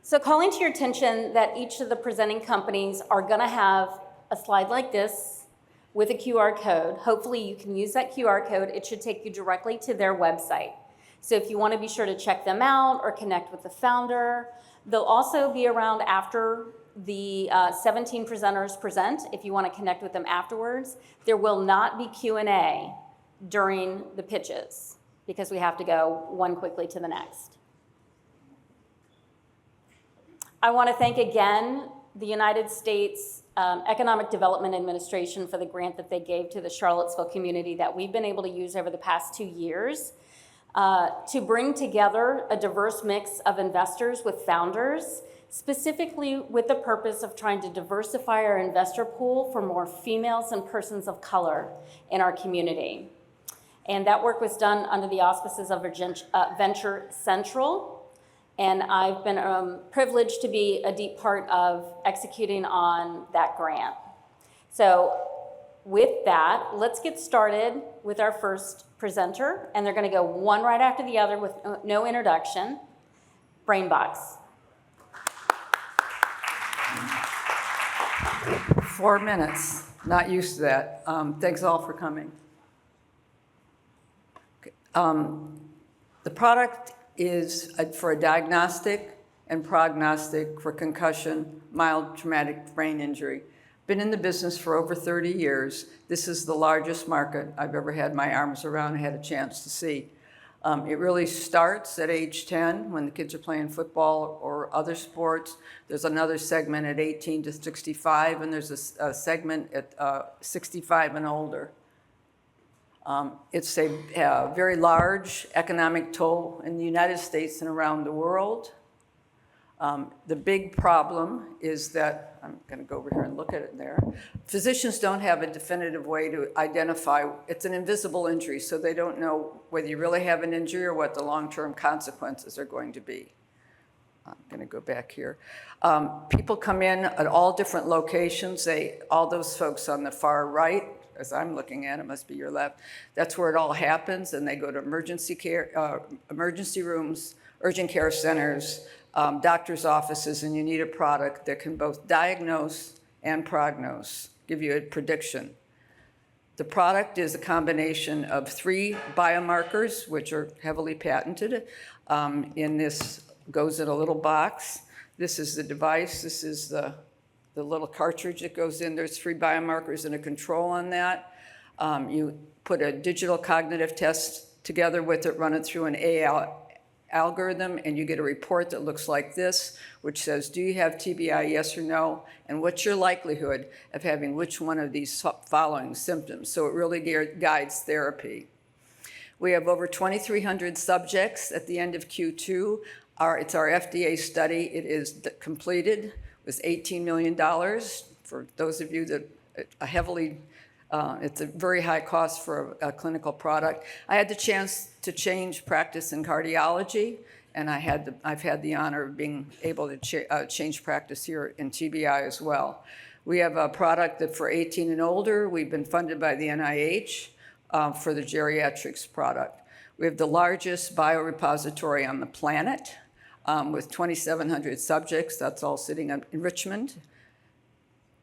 So calling to your attention that each of the presenting companies are going to have a slide like this with a QR code. Hopefully you can use that QR code. It should take you directly to their website. So if you want to be sure to check them out or connect with the founder, they'll also be around after the 17 presenters present. If you want to connect with them afterwards, there will not be Q&A during the pitches because we have to go one quickly to the next. I want to thank again the United States Economic Development Administration for the grant that they gave to the Charlottesville community that we've been able to use over the past 2 years to bring together a diverse mix of investors with founders, specifically with the purpose of trying to diversify our investor pool for more females and persons of color in our community. And that work was done under the auspices of Venture Central. And I've been privileged to be a deep part of executing on that grant. So with that, let's get started with our first presenter. And they're going to go one right after the other with no introduction. Brainbox. 4 minutes. Not used to that. Thanks all for coming. The product is for a diagnostic and prognostic for concussion, mild traumatic brain injury. Been in the business for over 30 years. This is the largest market I've ever had my arms around and had a chance to see. It really starts at age 10 when the kids are playing football or other sports. There's another segment at 18 to 65, and there's a segment at 65 and older. It's a very large economic toll in the United States and around the world. The big problem is that, I'm going to go over here and look at it there, physicians don't have a definitive way to identify, it's an invisible injury, so they don't know whether you really have an injury or what the long-term consequences are going to be. I'm going to go back here. People come in at all different locations. All those folks on the far right, as I'm looking at it, must be your left. That's where it all happens, and they go to emergency care, emergency rooms, urgent care centers, doctor's offices, and you need a product that can both diagnose and prognose, give you a prediction. The product is a combination of 3 biomarkers, which are heavily patented. In this goes in a little box. This is the device. This is the little cartridge that goes in. There's 3 biomarkers and a control on that. You put a digital cognitive test together with it, run it through an AI algorithm, and you get a report that looks like this, which says, do you have TBI, yes or no? And what's your likelihood of having which one of these following symptoms? So it really guides therapy. We have over 2,300 subjects at the end of Q2. It's our FDA study. It is completed. It was $18 million. For those of you that it's a very high cost for a clinical product. I had the chance to change practice in cardiology, and I've had the honor of being able to change practice here in TBI as well. We have a product that for 18 and older, we've been funded by the NIH for the geriatrics product. We have the largest biorepository on the planet with 2,700 subjects. That's all sitting in Richmond.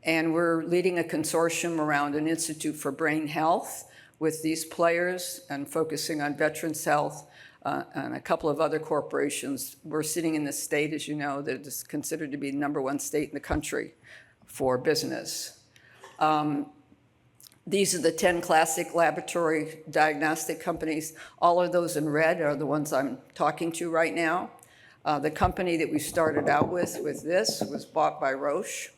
And we're leading a consortium around an Institute for Brain Health with these players and focusing on veterans' health and a couple of other corporations. We're sitting in the state, as you know, that is considered to be the #1 state in the country for business. These are the 10 classic laboratory diagnostic companies. All of those in red are the ones I'm talking to right now. The company that we started out with this was bought by Roche.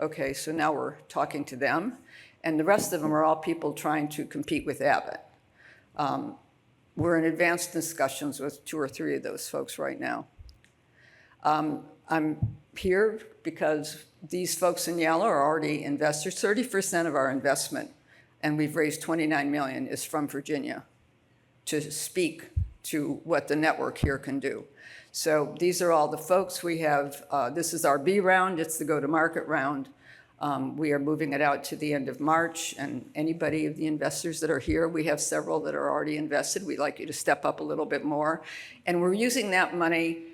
Okay, so now we're talking to them. And the rest of them are all people trying to compete with Abbott. We're in advanced discussions with 2 or 3 of those folks right now. I'm here because these folks in yellow are already investors. 30% of our investment, and we've raised $29 million, is from Virginia to speak to what the network here can do. So these are all the folks we have. This is our B round. It's the go-to-market round. We are moving it out to the end of March, and anybody of the investors that are here, we have several that are already invested. We'd like you to step up a little bit more. And we're using that money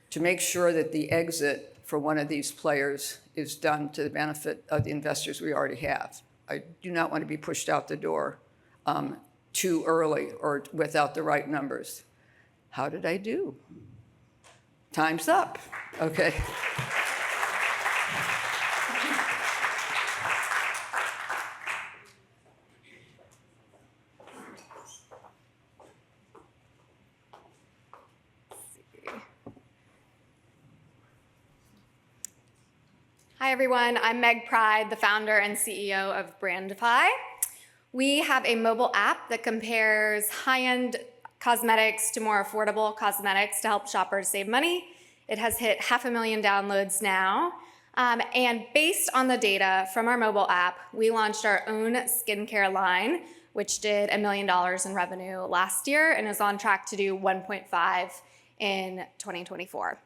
to make sure that the exit for one of these players is done to the benefit of the investors we already have. I do not want to be pushed out the door too early or without the right numbers. How did I do? Time's up. Okay. Hi everyone, I'm Meg Pride, the founder and CEO of Brandify. We have a mobile app that compares high-end cosmetics to more affordable cosmetics to help shoppers save money. It has hit 500,000 downloads now. And based on the data from our mobile app, we launched our own skincare line, which did $1 million in revenue last year and is on track to do 1.5 in 2024.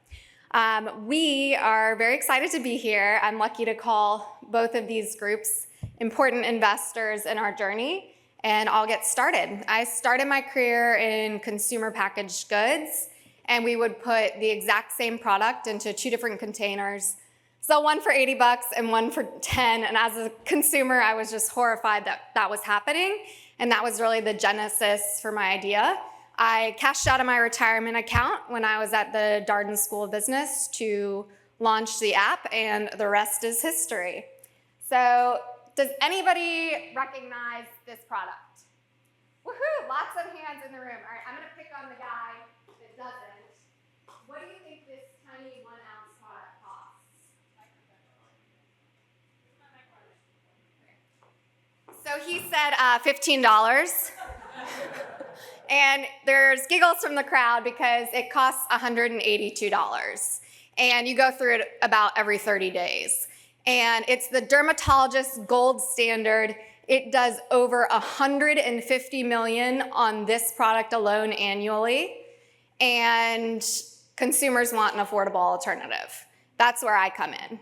We are very excited to be here. I'm lucky to call both of these groups important investors in our journey, and I'll get started. I started my career in consumer packaged goods, and we would put the exact same product into 2 different containers, sell one for $80 and one for 10. And as a consumer, I was just horrified that that was happening, and that was really the genesis for my idea. I cashed out of my retirement account when I was at the Darden School of Business to launch the app, and the rest is history. So, does anybody recognize this product? Woohoo! Lots of hands in the room. All right, I'm going to pick on the guy that doesn't. What do you think this tiny 1-ounce product costs? So he said $15. And there's giggles from the crowd because it costs $182. And you go through it about every 30 days. And it's the dermatologist's gold standard. It does over 150 million on this product alone annually. And consumers want an affordable alternative. That's where I come in.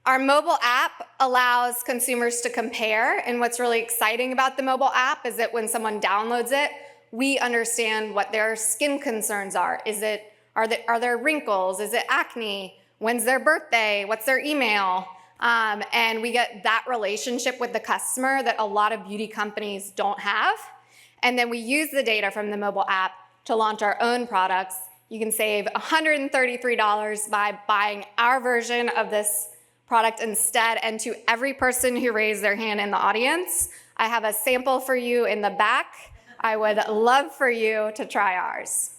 Our mobile app allows consumers to compare. And what's really exciting about the mobile app is that when someone downloads it, we understand what their skin concerns are. Are there wrinkles? Is it acne? When's their birthday? What's their email? And we get that relationship with the customer that a lot of beauty companies don't have. And then we use the data from the mobile app to launch our own products. You can save $133 by buying our version of this product instead. And to every person who raised their hand in the audience, I have a sample for you in the back. I would love for you to try ours.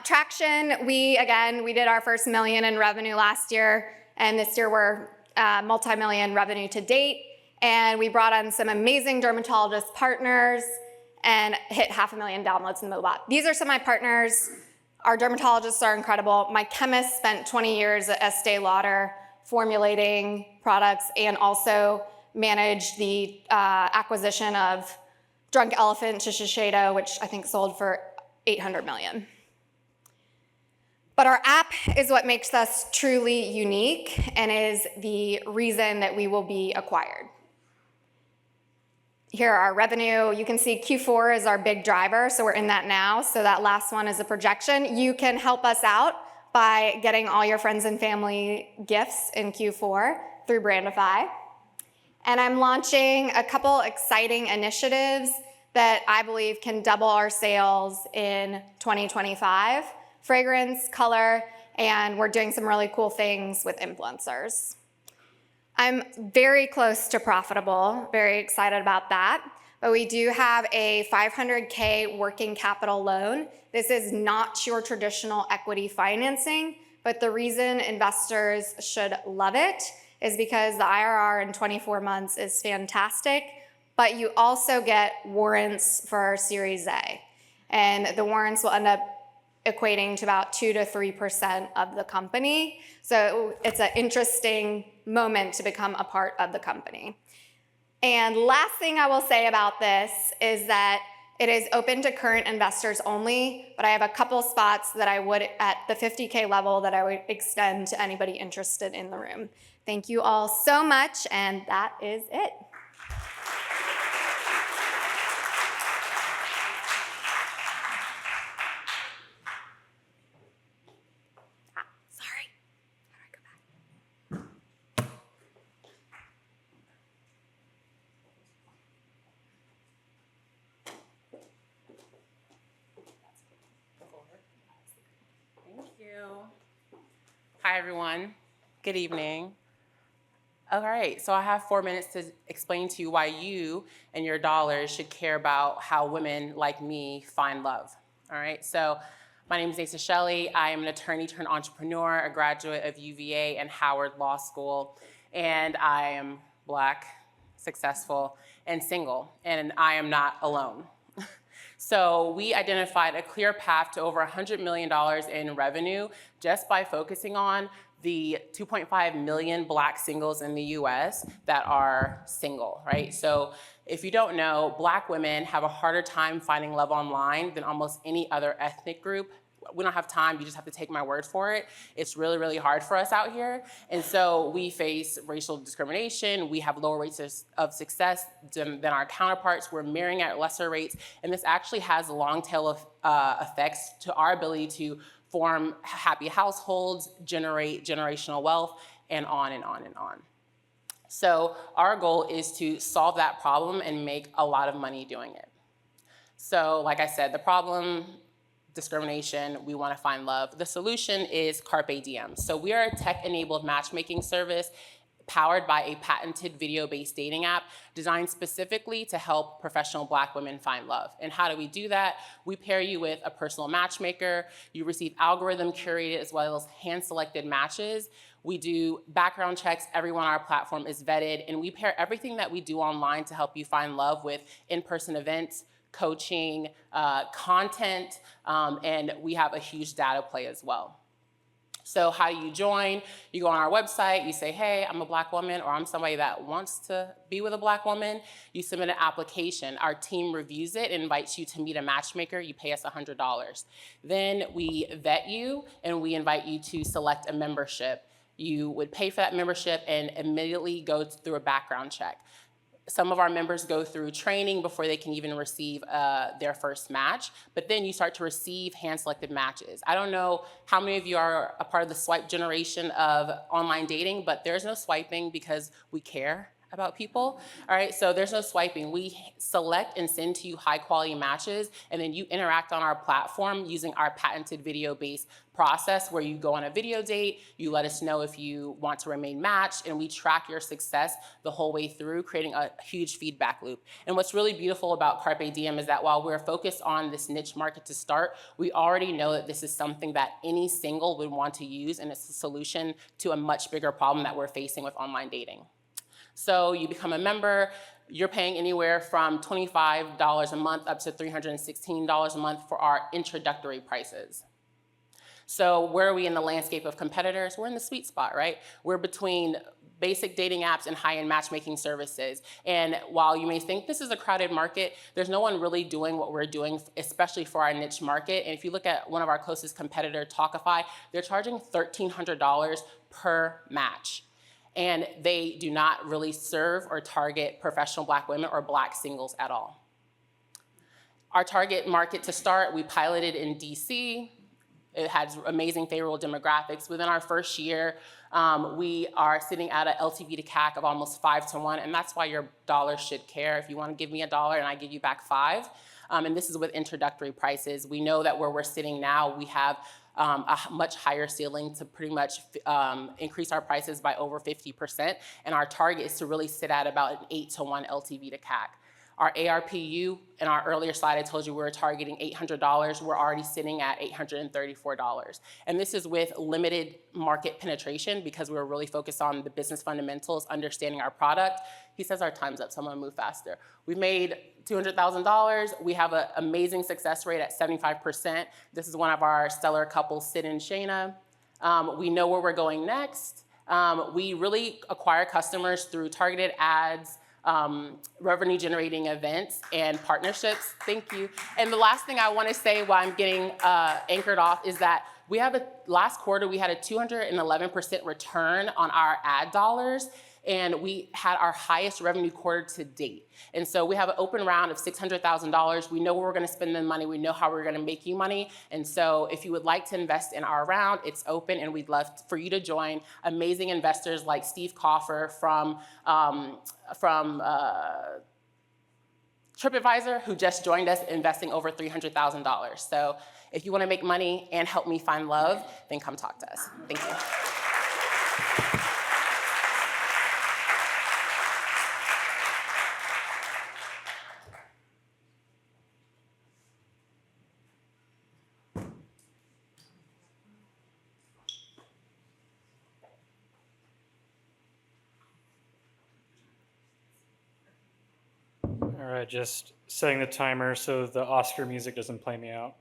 Traction, we did our first $1 million in revenue last year, and this year we're multi-million revenue to date, and we brought on some amazing dermatologist partners and hit 500,000 downloads in the mobile app. These are some of my partners. Our dermatologists are incredible. My chemist spent 20 years at Estee Lauder formulating products and also managed the acquisition of Drunk Elephant to Shiseido, which I think sold for $800 million. But our app is what makes us truly unique and is the reason that we will be acquired. Here are our revenue. You can see Q4 is our big driver, so we're in that now. So that last one is a projection. You can help us out by getting all your friends and family gifts in Q4 through Brandify. And I'm launching a couple exciting initiatives that I believe can double our sales in 2025. Fragrance, color, and we're doing some really cool things with influencers. I'm very close to profitable, very excited about that. But we do have a $500K working capital loan. This is not your traditional equity financing, but the reason investors should love it is because the IRR in 24 months is fantastic, but you also get warrants for our Series A. And the warrants will end up equating to about 2 to 3% of the company. So it's an interesting moment to become a part of the company. And last thing I will say about this is that it is open to current investors only, but I have a couple spots that I would, at the 50K level, that I would extend to anybody interested in the room. Thank you all so much, and that is it. Hi, everyone. Good evening. All right, so I have 4 minutes to explain to you why you and your dollars should care about how women like me find love. All right, so my name is Nasa Shelley. I am an attorney turned entrepreneur, a graduate of UVA and Howard Law School, and I am Black, successful, and single, and I am not alone. So we identified a clear path to over $100 million in revenue just by focusing on the 2.5 million Black singles in the US that are single, right? So if you don't know, Black women have a harder time finding love online than almost any other ethnic group. We don't have time, you just have to take my word for it. It's really, really hard for us out here. And so we face racial discrimination, we have lower rates of success than our counterparts, we're marrying at lesser rates, and this actually has long tail of effects to our ability to form happy households, generate generational wealth, and on and on and on. So our goal is to solve that problem and make a lot of money doing it. So like I said, the problem, discrimination, we want to find love. The solution is Carpe Diem. So we are a tech-enabled matchmaking service powered by a patented video-based dating app designed specifically to help professional Black women find love. And how do we do that? We pair you with a personal matchmaker. You receive algorithm curated as well as hand-selected matches. We do background checks. Everyone on our platform is vetted, and we pair everything that we do online to help you find love with in-person events, coaching, content, and we have a huge data play as well. So how do you join? You go on our website, you say, hey, I'm a Black woman, or I'm somebody that wants to be with a Black woman. You submit an application. Our team reviews it and invites you to meet a matchmaker. You pay us $100. Then we vet you, and we invite you to select a membership. You would pay for that membership and immediately go through a background check. Some of our members go through training before they can even receive their first match, but then you start to receive hand-selected matches. I don't know how many of you are a part of the swipe generation of online dating, but there's no swiping because we care about people. All right, so there's no swiping. We select and send to you high-quality matches, and then you interact on our platform using our patented video-based process where you go on a video date, you let us know if you want to remain matched, and we track your success the whole way through, creating a huge feedback loop. And what's really beautiful about Carpe Diem is that while we're focused on this niche market to start, we already know that this is something that any single would want to use, and it's a solution to a much bigger problem that we're facing with online dating. So you become a member, you're paying anywhere from $25 a month up to $316 a month for our introductory prices. So where are we in the landscape of competitors? We're in the sweet spot, right? We're between basic dating apps and high-end matchmaking services. And while you may think this is a crowded market, there's no one really doing what we're doing, especially for our niche market. And if you look at one of our closest competitor, Talkify, they're charging $1,300 per match. And they do not really serve or target professional Black women or Black singles at all. Our target market to start, we piloted in DC. It has amazing favorable demographics. Within our first year, we are sitting at an LTV to CAC of almost 5 to 1, and that's why your dollars should care. If you want to give me $1 and I give you back 5, and this is with introductory prices. We know that where we're sitting now, we have a much higher ceiling to pretty much increase our prices by over 50%, and our target is to really sit at about an 8 to 1 LTV to CAC. Our ARPU, in our earlier slide, I told you we were targeting $800. We're already sitting at $834. And this is with limited market penetration because we were really focused on the business fundamentals, understanding our product. He says our time's up, so I'm gonna move faster. We've made $200,000. We have an amazing success rate at 75%. This is one of our stellar couples, Sid and Shayna. We know where we're going next. We really acquire customers through targeted ads, revenue generating events and partnerships. Thank you. And the last thing I want to say while I'm getting anchored off is that we have last quarter we had a 211% return on our ad dollars, and we had our highest revenue quarter to date. And so we have an open round of $600,000. We know where we're going to spend the money. We know how we're going to make you money. And so if you would like to invest in our round, it's open, and we'd love for you to join amazing investors like Steve Coffer from TripAdvisor, who just joined us investing over $300,000. So if you want to make money and help me find love, then come talk to us. Thank you. All right, just setting the timer so the Oscar music doesn't play me out.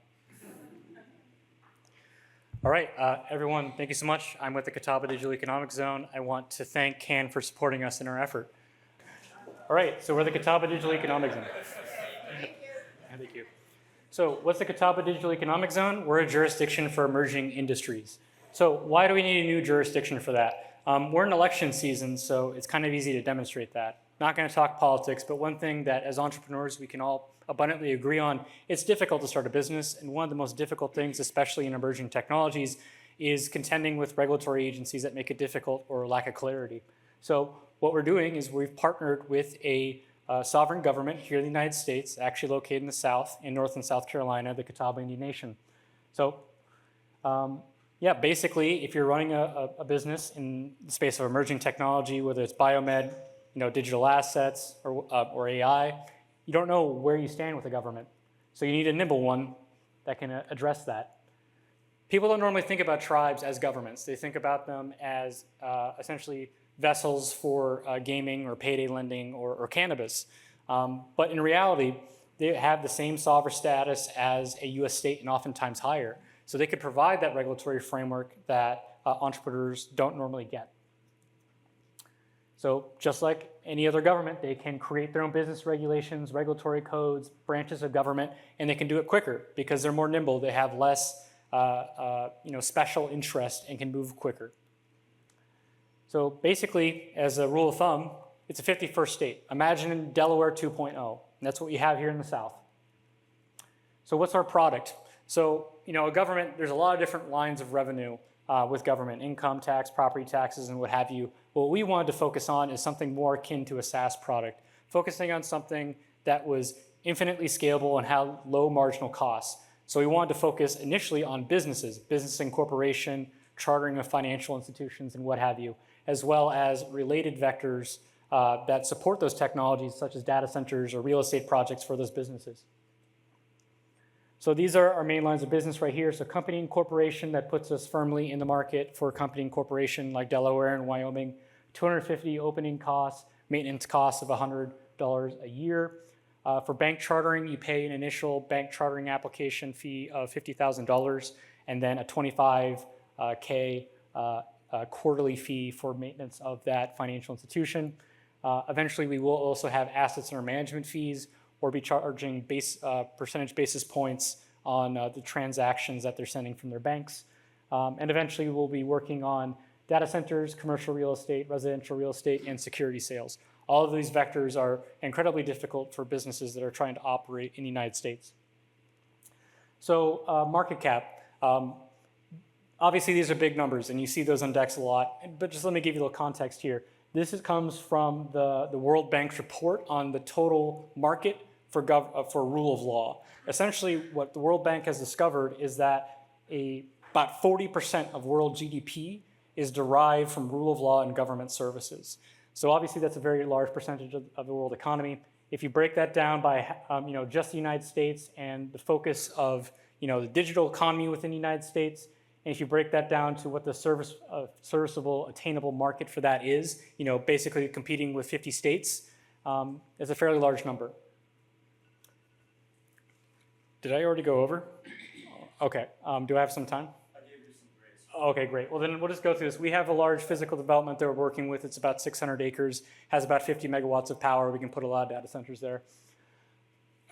All right, everyone, thank you so much. I'm with the Catawba Digital Economic Zone. I want to thank CAN for supporting us in our effort. All right, so we're the Catawba Digital Economic Zone. Thank you. So what's the Catawba Digital Economic Zone? We're a jurisdiction for emerging industries. So why do we need a new jurisdiction for that? We're in election season, so it's kind of easy to demonstrate that. Not going to talk politics, but one thing that as entrepreneurs we can all abundantly agree on, it's difficult to start a business, and one of the most difficult things, especially in emerging technologies, is contending with regulatory agencies that make it difficult or lack of clarity. So what we're doing is we've partnered with a sovereign government here in the United States, actually located in the South, in North and South Carolina, the Catawba Indian Nation. So yeah, basically, if you're running a business in the space of emerging technology, whether it's biomed, digital assets, or AI, you don't know where you stand with the government. So you need a nimble one that can address that. People don't normally think about tribes as governments. They think about them as essentially vessels for gaming or payday lending or cannabis. But in reality, they have the same sovereign status as a US state and oftentimes higher. So they could provide that regulatory framework that entrepreneurs don't normally get. So just like any other government, they can create their own business regulations, regulatory codes, branches of government, and they can do it quicker because they're more nimble. They have less special interest and can move quicker. So basically, as a rule of thumb, it's a 51st state. Imagine Delaware 2.0, and that's what we have here in the South. So what's our product? So, a government, there's a lot of different lines of revenue with government, income tax, property taxes, and what have you. What we wanted to focus on is something more akin to a SaaS product, focusing on something that was infinitely scalable and had low marginal costs. So we wanted to focus initially on businesses, business incorporation, chartering of financial institutions, and what have you, as well as related vectors that support those technologies, such as data centers or real estate projects for those businesses. So these are our main lines of business right here. So company incorporation, that puts us firmly in the market for company incorporation like Delaware and Wyoming. 250 opening costs, maintenance costs of $100 a year. For bank chartering, you pay an initial bank chartering application fee of $50,000 and then a $25K quarterly fee for maintenance of that financial institution. Eventually, we will also have assets under management fees or be charging percentage basis points on the transactions that they're sending from their banks. And eventually, we'll be working on data centers, commercial real estate, residential real estate, and security sales. All of these vectors are incredibly difficult for businesses that are trying to operate in the United States. So market cap. Obviously, these are big numbers, and you see those on decks a lot. But just let me give you a little context here. This comes from the World Bank's report on the total market for rule of law. Essentially, what the World Bank has discovered is that about 40% of world GDP is derived from rule of law and government services. So obviously, that's a very large percentage of the world economy. If you break that down by just the United States and the focus of the digital economy within the United States, and if you break that down to what the serviceable, attainable market for that is, basically competing with 50 states, is a fairly large number. Did I already go over? Okay. Do I have some time? I gave you some grace. Okay, great. Well, then we'll just go through this. We have a large physical development that we're working with. It's about 600 acres, has about 50 megawatts of power. We can put a lot of data centers there.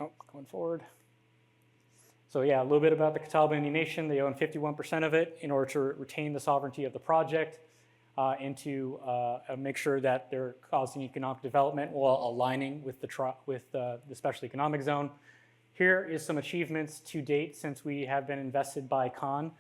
Oh, going forward. So yeah, a little bit about the Catawba Indian Nation. They own 51% of it in order to retain the sovereignty of the project and to make sure that they're causing economic development while aligning with the Special Economic Zone. Here is some achievements to date since we have been invested by CON.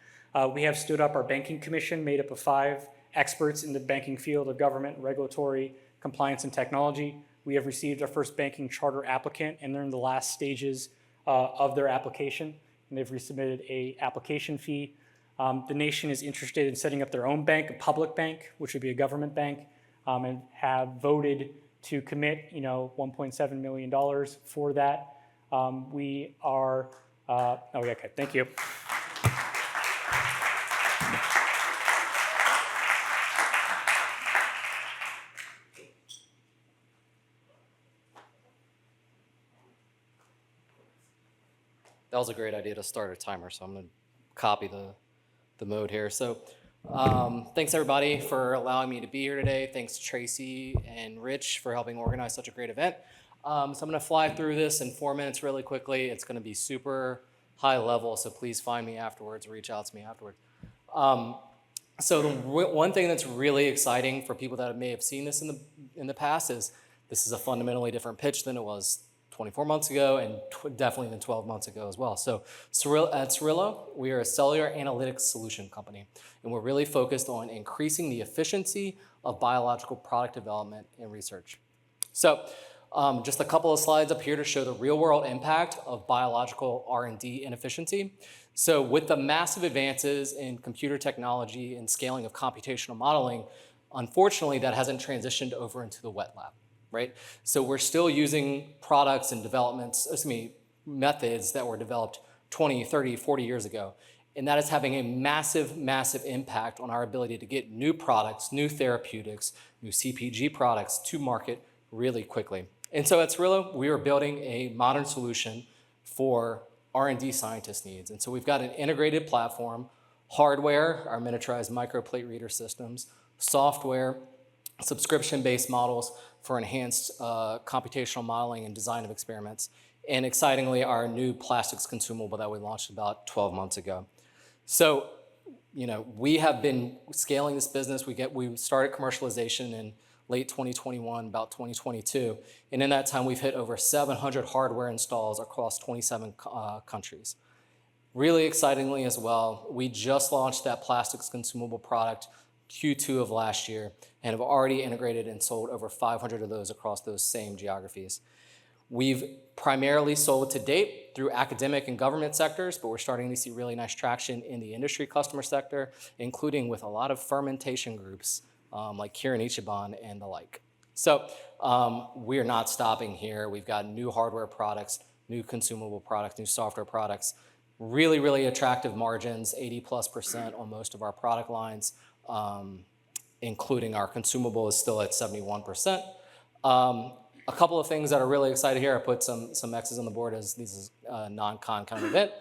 We have stood up our banking commission made up of 5 experts in the banking field of government, regulatory, compliance, and technology. We have received our first banking charter applicant, and they're in the last stages of their application, and they've resubmitted an application fee. The nation is interested in setting up their own bank, a public bank, which would be a government bank, and have voted to commit, $1.7 million for that. We are, okay, thank you. That was a great idea to start a timer, so I'm going to copy the mode here. So thanks everybody for allowing me to be here today. Thanks Tracy and Rich for helping organize such a great event. So I'm going to fly through this in 4 minutes really quickly. It's going to be super high level, so please find me afterwards, reach out to me afterwards. So the one thing that's really exciting for people that may have seen this in the past is this is a fundamentally different pitch than it was 24 months ago and definitely than 12 months ago as well. So at Cirillo, we are a cellular analytics solution company, and we're really focused on increasing the efficiency of biological product development and research. So just a couple of slides up here to show the real world impact of biological R&D and efficiency. So with the massive advances in computer technology and scaling of computational modeling, unfortunately that hasn't transitioned over into the wet lab. Right? So we're still using products and methods that were developed 20, 30, 40 years ago. And that is having a massive, massive impact on our ability to get new products, new therapeutics, new CPG products to market really quickly. And so at Cirillo, we are building a modern solution for R&D scientist needs. And so we've got an integrated platform, hardware, our miniaturized microplate reader systems, software, subscription-based models for enhanced computational modeling and design of experiments, and excitingly, our new plastics consumable that we launched about 12 months ago. So, we have been scaling this business. We started commercialization in late 2021, about 2022, and in that time, we've hit over 700 hardware installs across 27 countries. Really excitingly as well, we just launched that plastics consumable product Q2 of last year and have already integrated and sold over 500 of those across those same geographies. We've primarily sold to date through academic and government sectors, but we're starting to see really nice traction in the industry customer sector, including with a lot of fermentation groups like Kirin Ichiban and the like. So we're not stopping here. We've got new hardware products, new consumable products, new software products, really, really attractive margins, 80+% on most of our product lines. Including our consumable is still at 71%. A couple of things that are really excited here. I put some X's on the board as this is a non-con kind of event.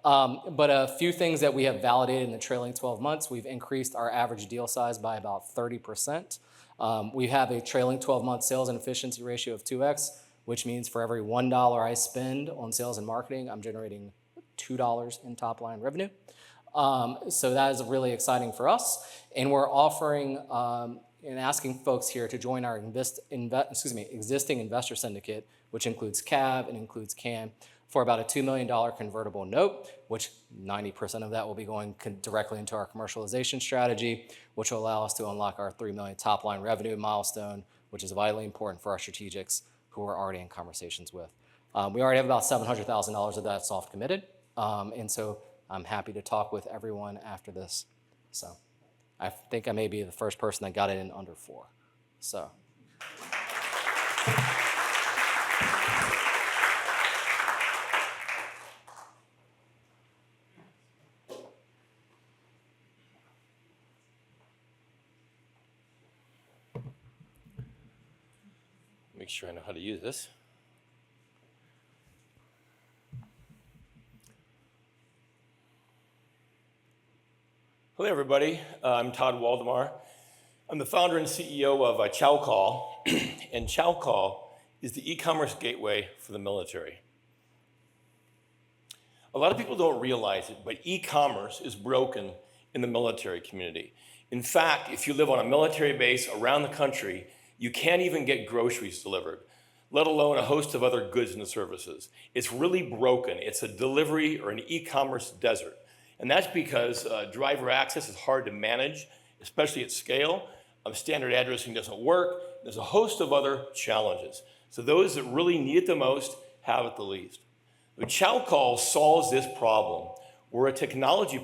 But a few things that we have validated in the trailing 12 months. We've increased our average deal size by about 30%. We have a trailing 12-month sales and efficiency ratio of 2x, which means for every $1 I spend on sales and marketing, I'm generating $2 in top line revenue. So that is really exciting for us. And we're offering and asking folks here to join our existing investor syndicate, which includes CAB and includes CAN, for about a $2 million convertible note, which 90% of that will be going directly into our commercialization strategy, which will allow us to unlock our $3 million top line revenue milestone, which is vitally important for our strategics who we're already in conversations with. We already have about $700,000 of that soft committed. And so I'm happy to talk with everyone after this. So I think I may be the first person that got it in under 4. So. Make sure I know how to use this. Hello, everybody. I'm Todd Waldemar. I'm the founder and CEO of ChowCall, and ChowCall is the e-commerce gateway for the military. A lot of people don't realize it, but e-commerce is broken in the military community. In fact, if you live on a military base around the country, you can't even get groceries delivered, let alone a host of other goods and services. It's really broken. It's a delivery or an e-commerce desert. And that's because driver access is hard to manage, especially at scale. Standard addressing doesn't work. There's a host of other challenges. So those that really need it the most have it the least. But ChowCall solves this problem. We're a technology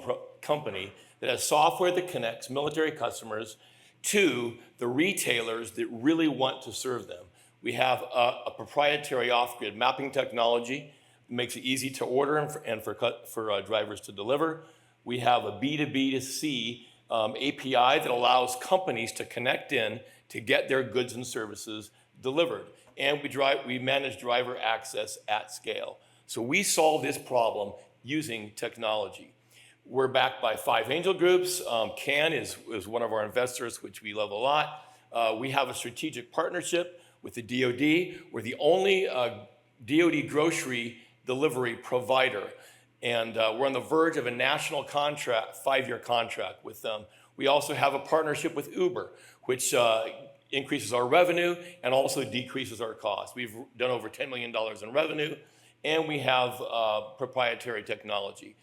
company that has software that connects military customers to the retailers that really want to serve them. We have a proprietary off-grid mapping technology that makes it easy to order and for drivers to deliver. We have a B2B2C API that allows companies to connect in to get their goods and services delivered. And we manage driver access at scale. So we solve this problem using technology. We're backed by 5 angel groups. CAN is one of our investors, which we love a lot. We have a strategic partnership with the DoD. We're the only DoD grocery delivery provider. And we're on the verge of a national contract, 5-year contract with them. We also have a partnership with Uber, which increases our revenue and also decreases our costs. We've done over $10 million in revenue, and we have proprietary technology.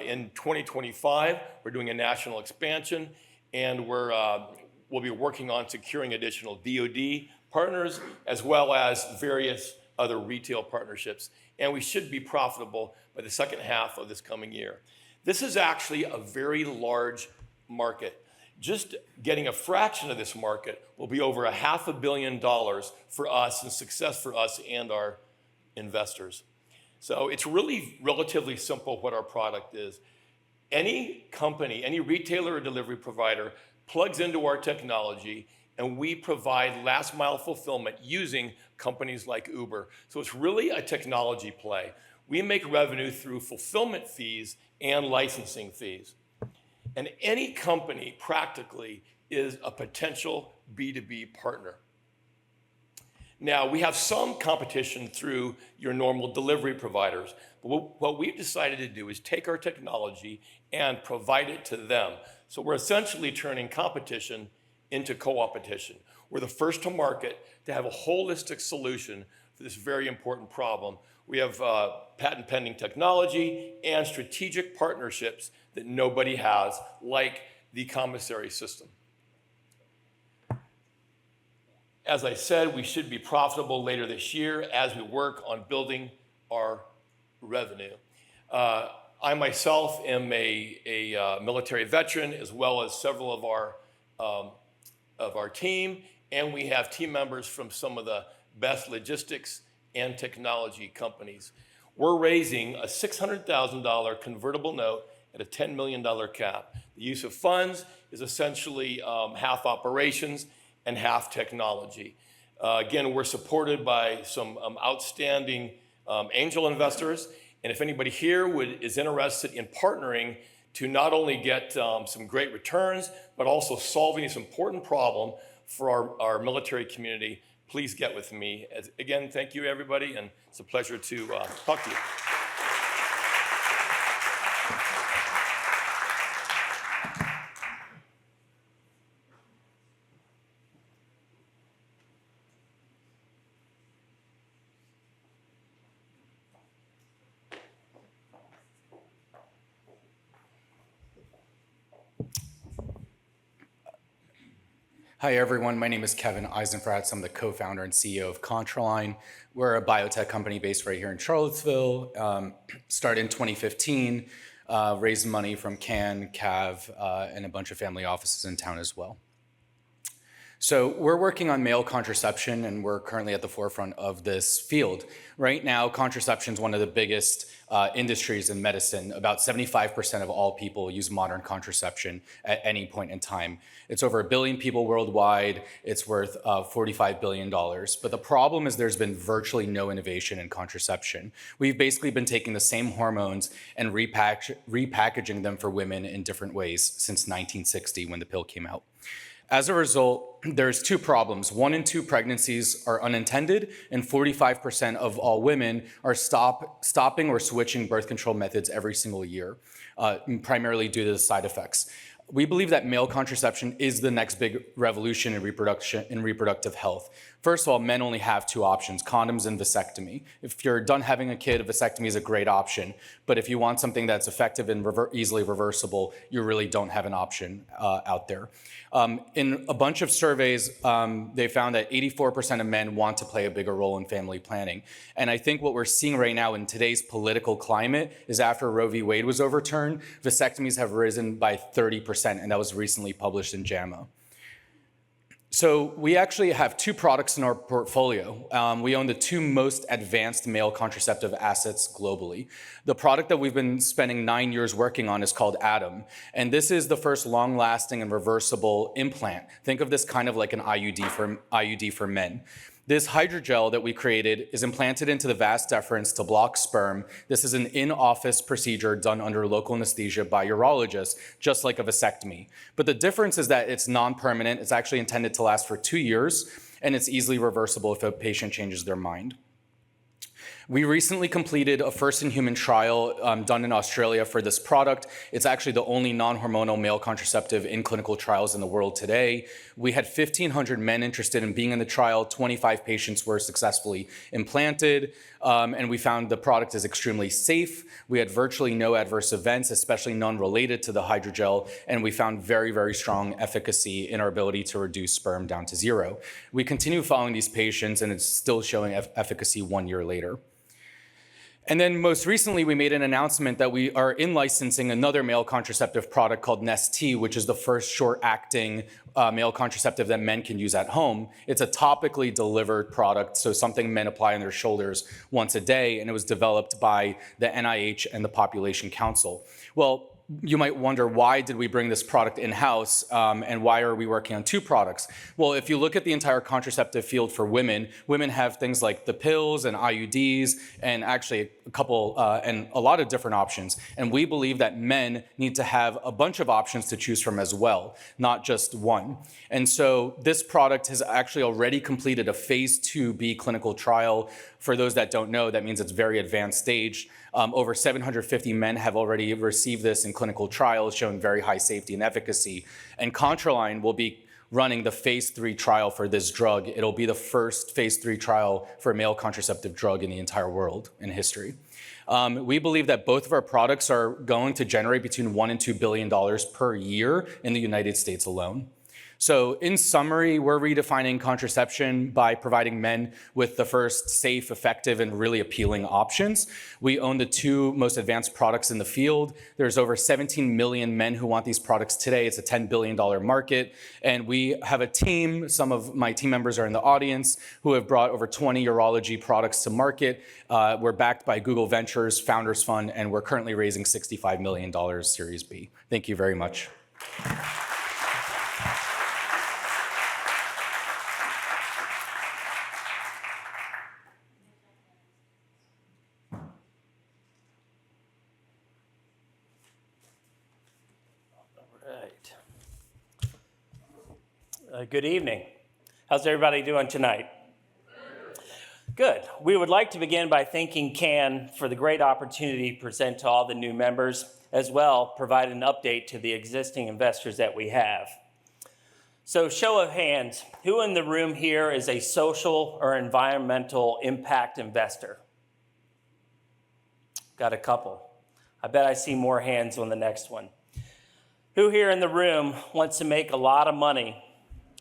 In 2025, we're doing a national expansion, and we'll be working on securing additional DoD partners as well as various other retail partnerships. And we should be profitable by the second half of this coming year. This is actually a very large market. Just getting a fraction of this market will be over $500 million for us and success for us and our investors. So it's really relatively simple what our product is. Any company, any retailer or delivery provider plugs into our technology, and we provide last mile fulfillment using companies like Uber. So it's really a technology play. We make revenue through fulfillment fees and licensing fees. And any company practically is a potential B2B partner. Now, we have some competition through your normal delivery providers, but what we've decided to do is take our technology and provide it to them. So we're essentially turning competition into co-opetition. We're the first to market to have a holistic solution for this very important problem. We have patent pending technology and strategic partnerships that nobody has, like the commissary system. As I said, we should be profitable later this year as we work on building our revenue. I myself am a military veteran, as well as several of our team, and we have team members from some of the best logistics and technology companies. We're raising a $600,000 convertible note at a $10 million cap. The use of funds is essentially half operations and half technology. Again, we're supported by some outstanding angel investors, and if anybody here is interested in partnering to not only get some great returns, but also solving this important problem for our military community, please get with me. Again, thank you everybody, and it's a pleasure to talk to you. Hi everyone, my name is Kevin Eisenfratz. I'm the co-founder and CEO of Contraline. We're a biotech company based right here in Charlottesville. Started in 2015, raised money from CAN, CAV, and a bunch of family offices in town as well. So we're working on male contraception, and we're currently at the forefront of this field. Right now, contraception is one of the biggest industries in medicine. About 75% of all people use modern contraception at any point in time. It's over 1 billion people worldwide. It's worth $45 billion. But the problem is there's been virtually no innovation in contraception. We've basically been taking the same hormones and repackaging them for women in different ways since 1960 when the pill came out. As a result, there's 2 problems. 1 in 2 pregnancies are unintended, and 45% of all women are stopping or switching birth control methods every single year, primarily due to the side effects. We believe that male contraception is the next big revolution in reproductive health. First of all, men only have two options, condoms and vasectomy. If you're done having a kid, a vasectomy is a great option. But if you want something that's effective and easily reversible, you really don't have an option out there. In a bunch of surveys, they found that 84% of men want to play a bigger role in family planning. And I think what we're seeing right now in today's political climate is after Roe v. Wade was overturned, vasectomies have risen by 30%, and that was recently published in JAMA. So we actually have two products in our portfolio. We own the two most advanced male contraceptive assets globally. The product that we've been spending 9 years working on is called Atom. And this is the first long-lasting and reversible implant. Think of this kind of like an IUD for men. This hydrogel that we created is implanted into the vas deferens to block sperm. This is an in-office procedure done under local anesthesia by urologists, just like a vasectomy. But the difference is that it's non-permanent, it's actually intended to last for 2 years, and it's easily reversible if a patient changes their mind. We recently completed a first-in-human trial done in Australia for this product. It's actually the only non-hormonal male contraceptive in clinical trials in the world today. We had 1,500 men interested in being in the trial. 25 patients were successfully implanted, and we found the product is extremely safe. We had virtually no adverse events, especially none related to the hydrogel, and we found very, very strong efficacy in our ability to reduce sperm down to 0. We continue following these patients, and it's still showing efficacy 1 year later. And then most recently, we made an announcement that we are in-licensing another male contraceptive product called Nest-T, which is the first short-acting male contraceptive that men can use at home. It's a topically delivered product, so something men apply on their shoulders once a day, and it was developed by the NIH and the Population Council. Well, you might wonder, why did we bring this product in-house, and why are we working on two products? Well, if you look at the entire contraceptive field for women, women have things like the pills and IUDs, and actually a lot of different options. And we believe that men need to have a bunch of options to choose from as well, not just one. And so this product has actually already completed a phase 2B clinical trial. For those that don't know, that means it's very advanced stage. Over 750 men have already received this in clinical trials, showing very high safety and efficacy. And Contraline will be running the phase 3 trial for this drug. It'll be the first phase 3 trial for a male contraceptive drug in the entire world in history. We believe that both of our products are going to generate between $1 and $2 billion per year in the United States alone. So in summary, we're redefining contraception by providing men with the first safe, effective, and really appealing options. We own the two most advanced products in the field. There's over 17 million men who want these products today. It's a $10 billion market. And we have a team, some of my team members are in the audience, who have brought over 20 urology products to market. We're backed by Google Ventures, Founders Fund, and we're currently raising $65 million Series B. Thank you very much. Good evening. How's everybody doing tonight? Good. We would like to begin by thanking CAN for the great opportunity to present to all the new members, as well provide an update to the existing investors that we have. So show of hands, who in the room here is a social or environmental impact investor? Got a couple. I bet I see more hands on the next one. Who here in the room wants to make a lot of money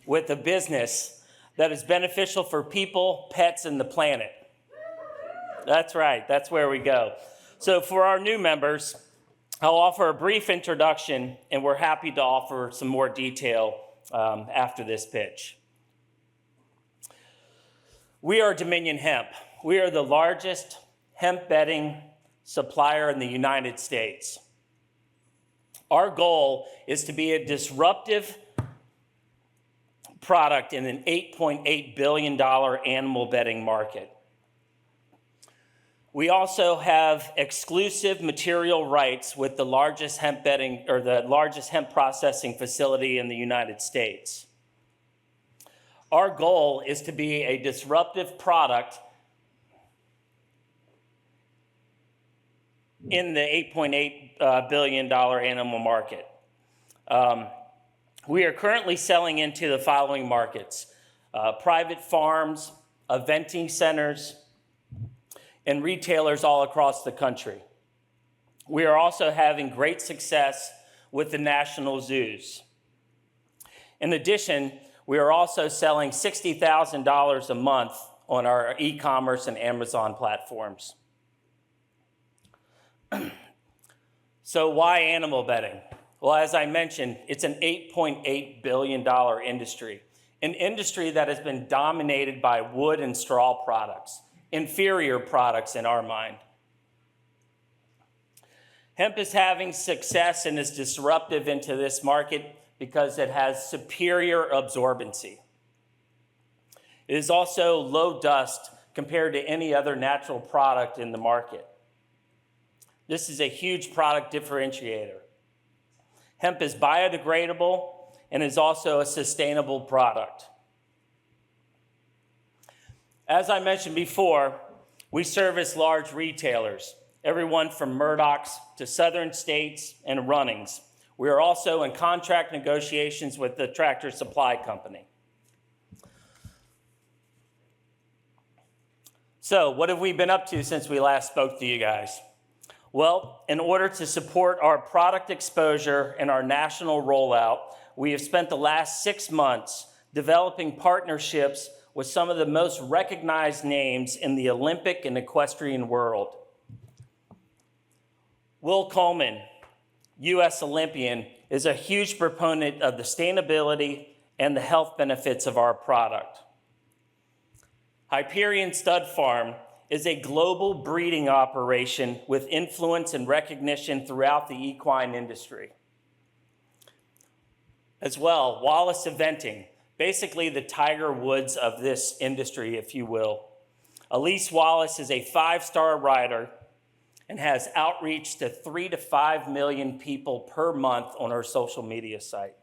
with a business that is beneficial for people, pets, and the planet? That's right, that's where we go. So for our new members, I'll offer a brief introduction, and we're happy to offer some more detail after this pitch. We are Dominion Hemp. We are the largest hemp bedding supplier in the United States. Our goal is to be a disruptive product in an $8.8 billion animal bedding market. We also have exclusive material rights with the largest hemp bedding, or the largest hemp processing facility in the United States. Our goal is to be a disruptive product in the $8.8 billion animal market. We are currently selling into the following markets: private farms, eventing centers, and retailers all across the country. We are also having great success with the national zoos. In addition, we are also selling $60,000 a month on our e-commerce and Amazon platforms. So why animal bedding? Well, as I mentioned, it's an $8.8 billion industry, an industry that has been dominated by wood and straw products, inferior products in our mind. Hemp is having success and is disruptive into this market because it has superior absorbency. It is also low dust compared to any other natural product in the market. This is a huge product differentiator. Hemp is biodegradable and is also a sustainable product. As I mentioned before, we service large retailers, everyone from Murdoch's to Southern States and Runnings. We are also in contract negotiations with the Tractor Supply Company. So, what have we been up to since we last spoke to you guys? Well, in order to support our product exposure and our national rollout, we have spent the last 6 months developing partnerships with some of the most recognized names in the Olympic and equestrian world. Will Coleman, U.S. Olympian, is a huge proponent of the sustainability and the health benefits of our product. Hyperion Stud Farm is a global breeding operation with influence and recognition throughout the equine industry. As well, Wallace Eventing, basically the Tiger Woods of this industry, if you will. Elise Wallace is a 5-star rider and has outreach to 3 to 5 million people per month on her social media site.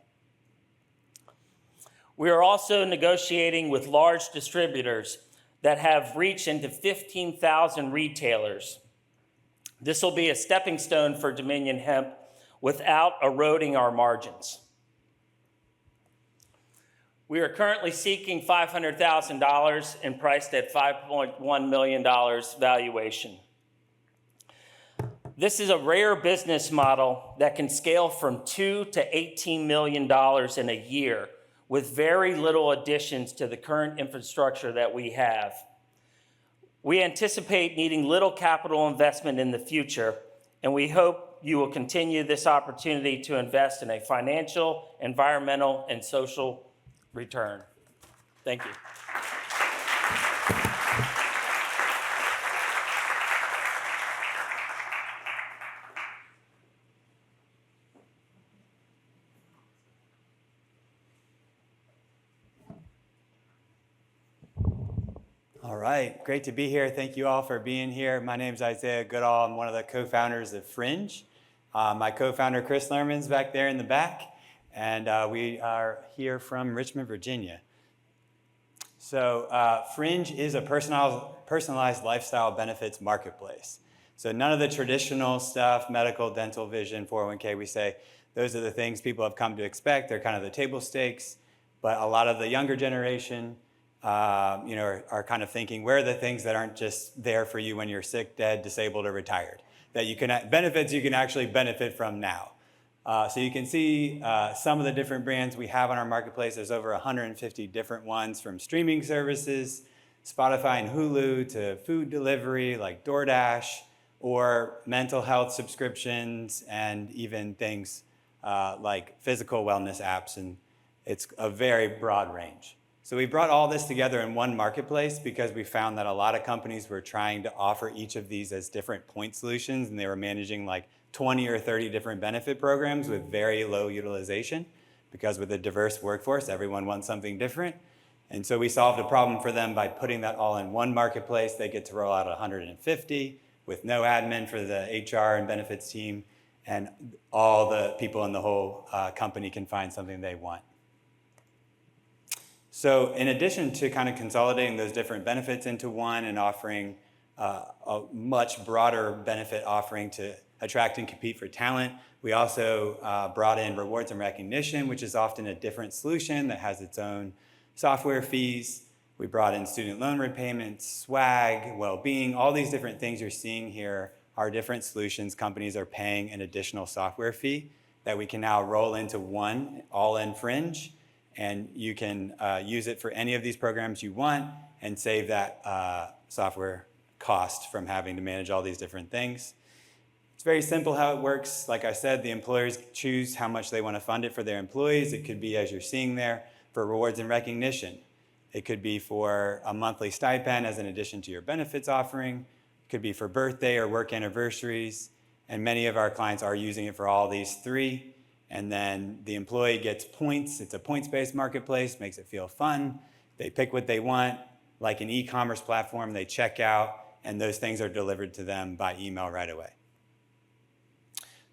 We are also negotiating with large distributors that have reach into 15,000 retailers. This will be a stepping stone for Dominion Hemp without eroding our margins. We are currently seeking $500,000 and priced at $5.1 million valuation. This is a rare business model that can scale from $2 to $18 million in a year with very little additions to the current infrastructure that we have. We anticipate needing little capital investment in the future, and we hope you will continue this opportunity to invest in a financial, environmental, and social return. Thank you. All right, great to be here. Thank you all for being here. My name is Isaiah Goodall. I'm one of the co-founders of Fringe. My co-founder, Chris Lerman's back there in the back, and we are here from Richmond, Virginia. So Fringe is a personalized lifestyle benefits marketplace. So none of the traditional stuff, medical, dental, vision, 401k, we say those are the things people have come to expect. They're kind of the table stakes, but a lot of the younger generation are kind of thinking, where are the things that aren't just there for you when you're sick, dead, disabled, or retired, that you can benefits you can actually benefit from now. So you can see some of the different brands we have on our marketplace. There's over 150 different ones, from streaming services, Spotify and Hulu, to food delivery like DoorDash, or mental health subscriptions, and even things like physical wellness apps, and it's a very broad range. So we brought all this together in one marketplace because we found that a lot of companies were trying to offer each of these as different point solutions, and they were managing like 20 or 30 different benefit programs with very low utilization, because with a diverse workforce, everyone wants something different. And so we solved a problem for them by putting that all in one marketplace. They get to roll out 150 with no admin for the HR and benefits team, and all the people in the whole company can find something they want. So in addition to kind of consolidating those different benefits into one and offering a much broader benefit offering to attract and compete for talent, we also brought in rewards and recognition, which is often a different solution that has its own software fees. We brought in student loan repayments, swag, well-being, all these different things you're seeing here are different solutions companies are paying an additional software fee that we can now roll into one all-in Fringe, and you can use it for any of these programs you want and save that software cost from having to manage all these different things. It's very simple how it works. Like I said, the employers choose how much they want to fund it for their employees. It could be, as you're seeing there, for rewards and recognition. It could be for a monthly stipend as an addition to your benefits offering. It could be for birthday or work anniversaries. And many of our clients are using it for all these three. And then the employee gets points. It's a points-based marketplace, makes it feel fun. They pick what they want, like an e-commerce platform, they check out, and those things are delivered to them by email right away.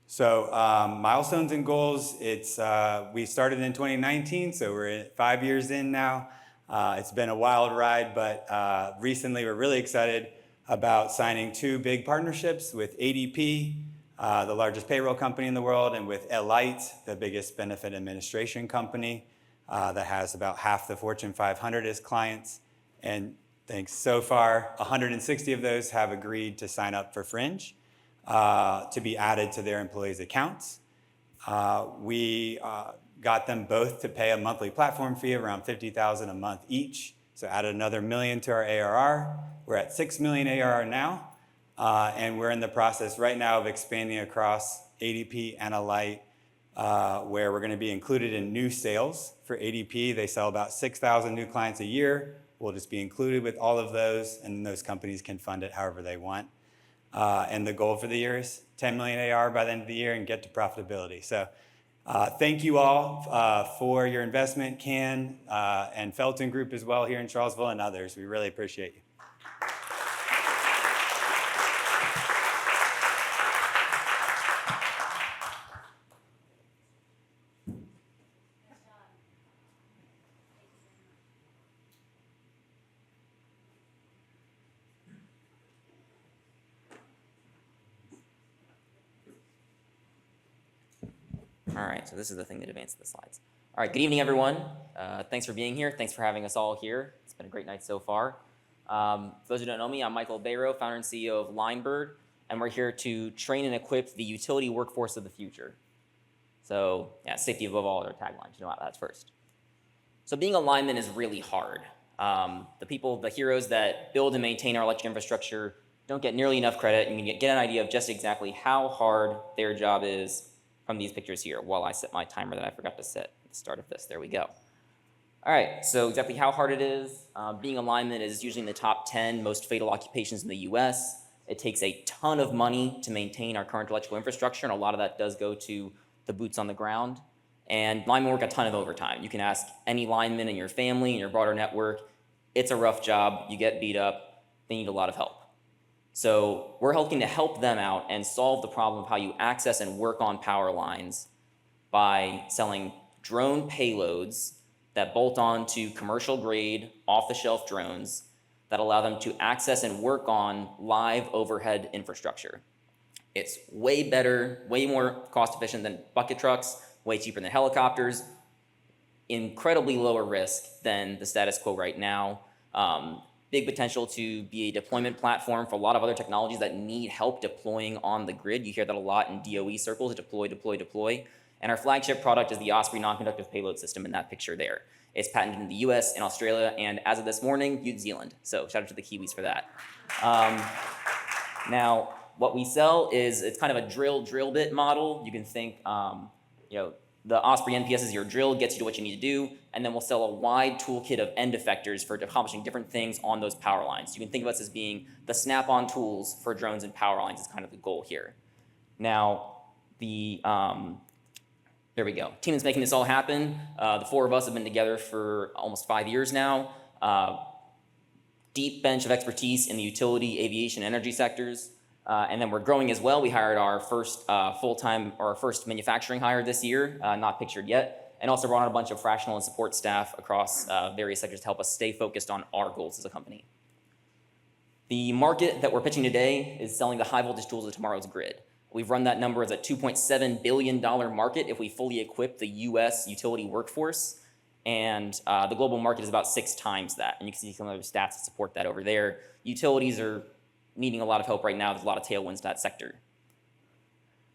So milestones and goals, we started in 2019, so we're 5 years in now. It's been a wild ride, but recently we're really excited about signing 2 big partnerships with ADP, the largest payroll company in the world, and with Elite, the biggest benefit administration company that has about half the Fortune 500 as clients. And thanks, so far, 160 of those have agreed to sign up for Fringe to be added to their employees' accounts. We got them both to pay a monthly platform fee around $50,000 a month each, so added another $1 million to our ARR. We're at $6 million ARR now, and we're in the process right now of expanding across ADP and Elite, where we're going to be included in new sales. For ADP, they sell about 6,000 new clients a year. We'll just be included with all of those, and those companies can fund it however they want. And the goal for the year is 10 million AR by the end of the year and get to profitability. So thank you all for your investment, Can and Felton Group as well here in Charlottesville and others. We really appreciate you. All right, so this is the thing that advances the slides. All right, good evening, everyone. Thanks for being here. Thanks for having us all here. It's been a great night so far. For those who don't know me, I'm Michael Bayro, founder and CEO of Linebird, and we're here to train and equip the utility workforce of the future. So, yeah, safety above all are our taglines. You know how that's first. So being a lineman is really hard. The heroes that build and maintain our electric infrastructure don't get nearly enough credit. You can get an idea of just exactly how hard their job is from these pictures here while I set my timer that I forgot to set at the start of this. There we go. All right, so exactly how hard it is. Being a lineman is usually in the top 10 most fatal occupations in the US. It takes a ton of money to maintain our current electrical infrastructure, and a lot of that does go to the boots on the ground. And linemen work a ton of overtime. You can ask any lineman in your family, in your broader network. It's a rough job. You get beat up. They need a lot of help. So we're helping to help them out and solve the problem of how you access and work on power lines by selling drone payloads that bolt on to commercial grade, off-the-shelf drones that allow them to access and work on live overhead infrastructure. It's way better, way more cost efficient than bucket trucks, way cheaper than helicopters, incredibly lower risk than the status quo right now. Big potential to be a deployment platform for a lot of other technologies that need help deploying on the grid. You hear that a lot in DOE circles, deploy, deploy, deploy. And our flagship product is the Osprey non-conductive payload system in that picture there. It's patented in the US, in Australia, and as of this morning, New Zealand. So shout out to the Kiwis for that. Now, what we sell is, it's kind of a drill bit model. You can think, the Osprey NPS is your drill, gets you to what you need to do, and then we'll sell a wide toolkit of end effectors for accomplishing different things on those power lines. You can think of us as being the snap-on tools for drones and power lines is kind of the goal here. Now, there we go. Team is making this all happen. The 4 of us have been together for almost 5 years now. Deep bench of expertise in the utility, aviation, energy sectors. And then we're growing as well. We hired our first first manufacturing hire this year, not pictured yet, and also brought on a bunch of fractional and support staff across various sectors to help us stay focused on our goals as a company. The market that we're pitching today is selling the high voltage tools of tomorrow's grid. We've run that number as a $2.7 billion market if we fully equip the US utility workforce. and the global market is about 6 times that. And you can see some other stats that support that over there. Utilities are needing a lot of help right now. There's a lot of tailwinds to that sector.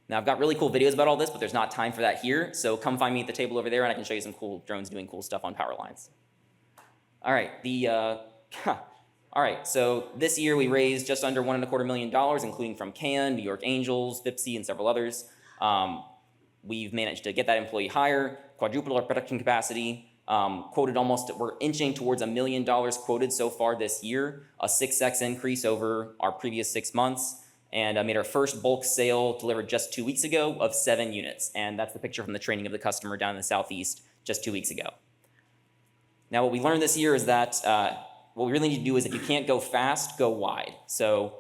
Now, I've got really cool videos about all this, but there's not time for that here. So come find me at the table over there, and I can show you some cool drones doing cool stuff on power lines. All right, all right, so this year we raised just under $1.25 million, including from CAN, New York Angels, VIPSI, and several others. We've managed to get that employee higher, quadruple our production capacity, we're inching towards $1 million quoted so far this year, a 6x increase over our previous 6 months, and I made our first bulk sale delivered just 2 weeks ago of 7 units, and that's the picture from the training of the customer down in the Southeast just 2 weeks ago. Now, what we learned this year is that what we really need to do is if you can't go fast, go wide. So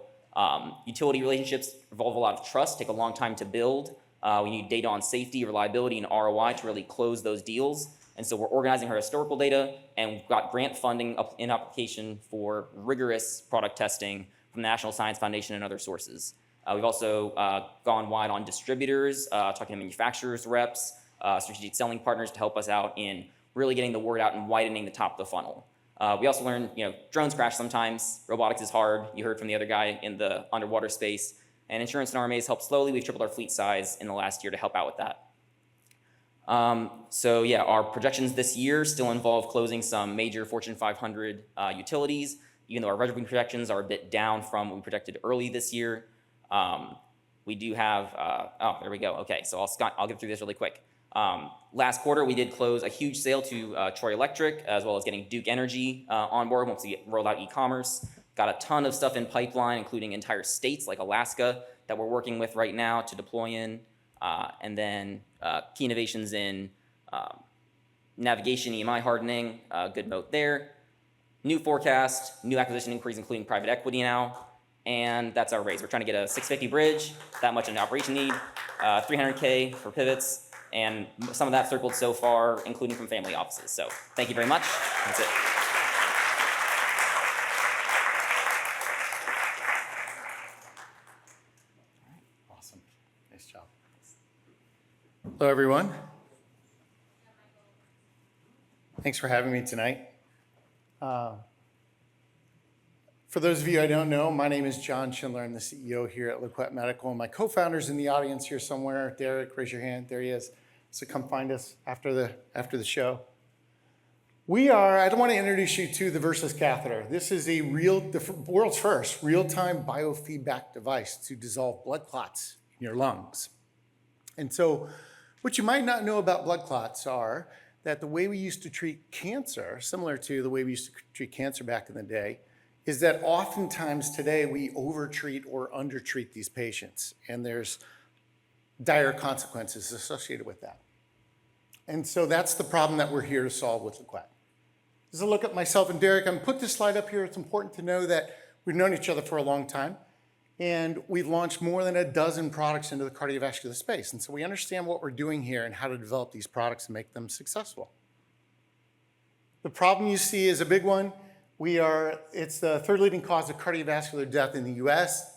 utility relationships involve a lot of trust, take a long time to build. We need data on safety, reliability, and ROI to really close those deals. And so we're organizing our historical data, and we've got grant funding in application for rigorous product testing from the National Science Foundation and other sources. We've also gone wide on distributors, talking to manufacturers, reps, strategic selling partners to help us out in really getting the word out and widening the top of the funnel. We also learned, drones crash sometimes. Robotics is hard. You heard from the other guy in the underwater space. And insurance and RMAs help slowly. We've tripled our fleet size in the last year to help out with that. So yeah, our projections this year still involve closing some major Fortune 500 utilities, even though our revenue projections are a bit down from what we projected early this year. We do have, oh, there we go. Okay, so I'll get through this really quick. Last quarter, we did close a huge sale to Troy Electric, as well as getting Duke Energy on board once we rolled out e-commerce. Got a ton of stuff in pipeline, including entire states like Alaska that we're working with right now to deploy in. And then key innovations in navigation, EMI hardening, good note there. New forecast, new acquisition inquiries, including private equity now. And that's our raise. We're trying to get a 650 bridge, that much in operation need, 300K for pivots, and some of that circled so far, including from family offices. So thank you very much. That's it. Awesome. Nice job. Hello, everyone. Thanks for having me tonight. For those of you I don't know, my name is John Schindler. I'm the CEO here at Liquette Medical. And my co-founder's in the audience here somewhere. Derek, raise your hand. There he is. So come find us after the show. I don't want to introduce you to the Versus catheter. This is the world's first real-time biofeedback device to dissolve blood clots in your lungs. And so what you might not know about blood clots are that the way we used to treat cancer, similar to the way we used to treat cancer back in the day, is that oftentimes today we overtreat or undertreat these patients, and there's dire consequences associated with that. And so that's the problem that we're here to solve with Liquette. As a look at myself and Derek, I'm put this slide up here. It's important to know that we've known each other for a long time, and we've launched more than a dozen products into the cardiovascular space. And so we understand what we're doing here and how to develop these products and make them successful. The problem you see is a big one. It's the third leading cause of cardiovascular death in the US.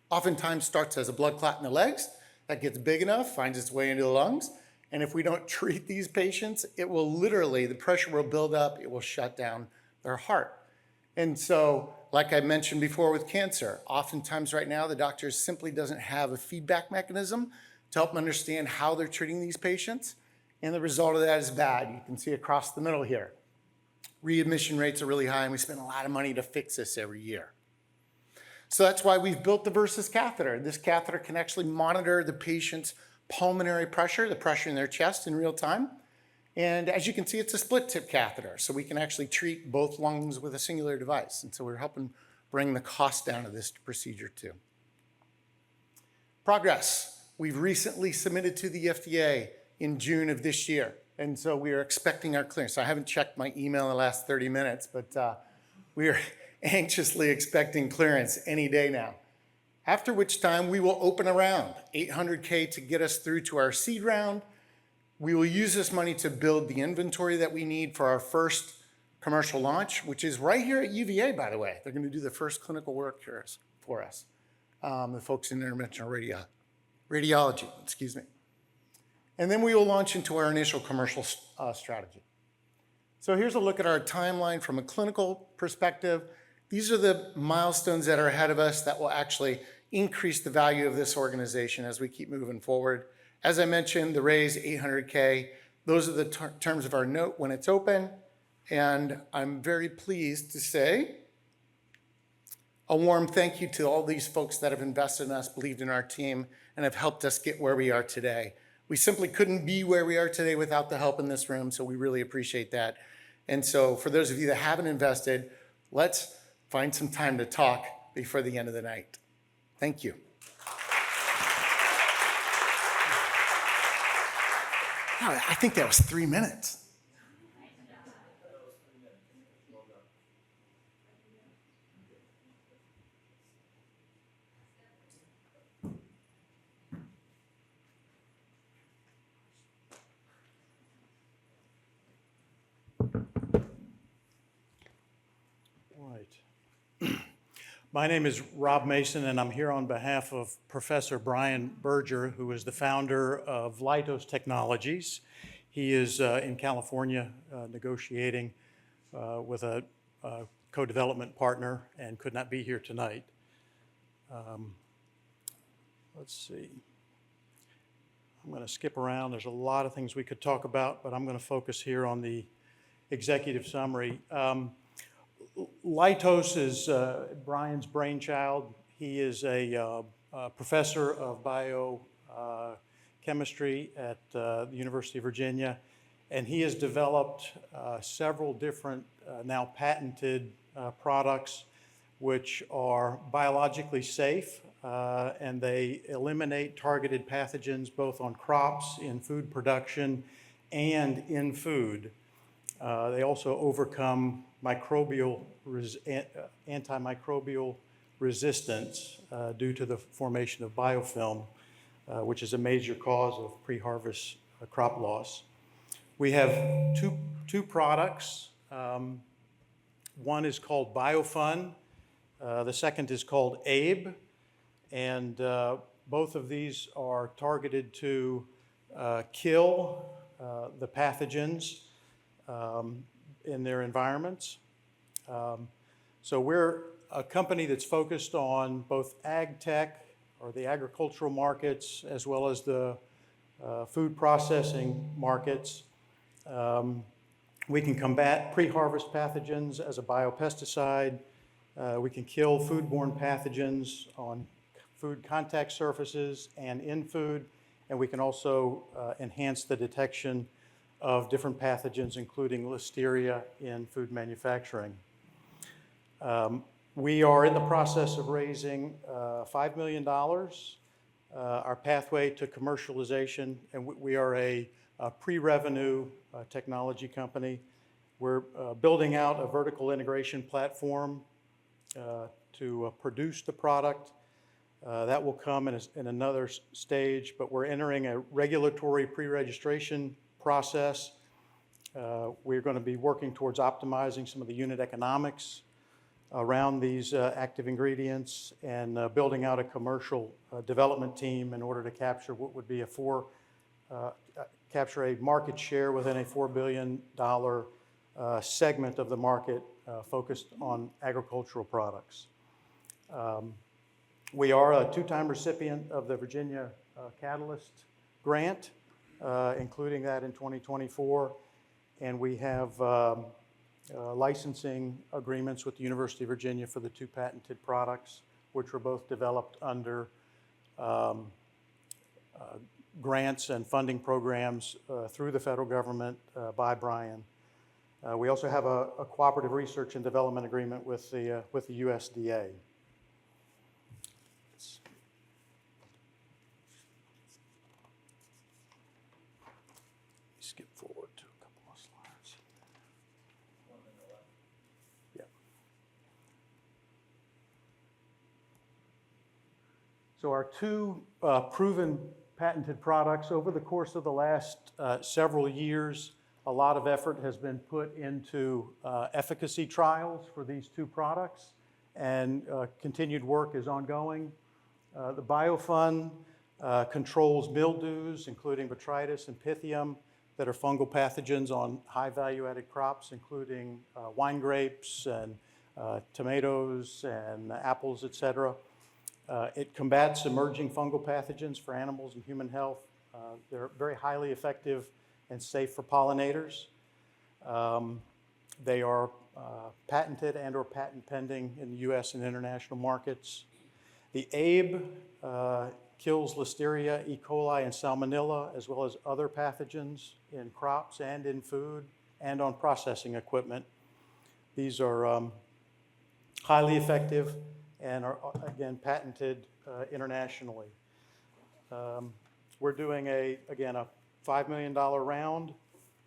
Oftentimes starts as a blood clot in the legs that gets big enough, finds its way into the lungs. And if we don't treat these patients, the pressure will build up, it will shut down their heart. And so, like I mentioned before with cancer, oftentimes right now the doctor simply doesn't have a feedback mechanism to help them understand how they're treating these patients. And the result of that is bad. You can see across the middle here. Readmission rates are really high, and we spend a lot of money to fix this every year. So that's why we've built the Versus catheter. This catheter can actually monitor the patient's pulmonary pressure, the pressure in their chest in real time. And as you can see, it's a split tip catheter, so we can actually treat both lungs with a singular device. And so we're helping bring the cost down of this procedure too. Progress. We've recently submitted to the FDA in June of this year. And so we are expecting our clearance. I haven't checked my email in the last 30 minutes, but we are anxiously expecting clearance any day now. After which time we will open a round, $800K to get us through to our seed round. We will use this money to build the inventory that we need for our first commercial launch, which is right here at UVA, by the way. They're going to do the first clinical work here for us, the folks in interventional radiology, excuse me. And then we will launch into our initial commercial strategy. So here's a look at our timeline from a clinical perspective. These are the milestones that are ahead of us that will actually increase the value of this organization as we keep moving forward. As I mentioned, the raise, $800K. Those are the terms of our note when it's open. And I'm very pleased to say a warm thank you to all these folks that have invested in us, believed in our team, and have helped us get where we are today. We simply couldn't be where we are today without the help in this room, so we really appreciate that. And so for those of you that haven't invested, let's find some time to talk before the end of the night. Thank you. Oh, I think that was 3 minutes. My name is Rob Mason, and I'm here on behalf of Professor Brian Berger, who is the founder of Leitos Technologies. He is in California negotiating with a co-development partner and could not be here tonight. Let's see. I'm going to skip around. There's a lot of things we could talk about, but I'm going to focus here on the executive summary. Leitos is Brian's brainchild. He is a professor of biochemistry at the University of Virginia, and he has developed several different now patented products which are biologically safe, and they eliminate targeted pathogens both on crops, in food production, and in food. They also overcome antimicrobial resistance due to the formation of biofilm, which is a major cause of pre-harvest crop loss. We have two products. One is called BioFun. The second is called ABE. And both of these are targeted to kill the pathogens in their environments. So we're a company that's focused on both ag tech, or the agricultural markets, as well as the food processing markets. We can combat pre-harvest pathogens as a biopesticide. We can kill foodborne pathogens on food contact surfaces and in food, and we can also enhance the detection of different pathogens, including listeria in food manufacturing. We are in the process of raising $5 million, our pathway to commercialization, and we are a pre-revenue technology company. We're building out a vertical integration platform to produce the product. That will come in another stage, but we're entering a regulatory pre-registration process. We're going to be working towards optimizing some of the unit economics around these active ingredients and building out a commercial development team in order to capture what would be capture a market share within a $4 billion segment of the market focused on agricultural products. We are a two-time recipient of the Virginia Catalyst Grant, including that in 2024, and we have licensing agreements with the University of Virginia for the two patented products, which were both developed under grants and funding programs through the federal government by Brian. We also have a cooperative research and development agreement with the USDA. Skip forward to a couple of slides. Yeah. So our two proven patented products, over the course of the last several years, a lot of effort has been put into efficacy trials for these two products, and continued work is ongoing. The BioFun controls mildews, including botrytis and pythium, that are fungal pathogens on high value-added crops, including wine grapes and tomatoes and apples, et cetera. It combats emerging fungal pathogens for animals and human health. They're very highly effective and safe for pollinators. They are patented and or patent pending in the US and international markets. The ABE kills Listeria, E. coli, and Salmonella, as well as other pathogens in crops and in food and on processing equipment. These are highly effective and are, again, patented internationally. We're doing, again, a $5 million round,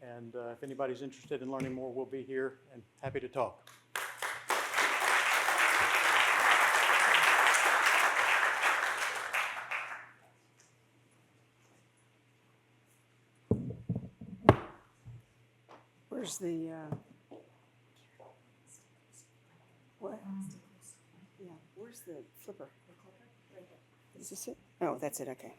and if anybody's interested in learning more, we'll be here and happy to talk. Where's the, what? Yeah, where's the flipper? Is this it? Oh, that's it, okay.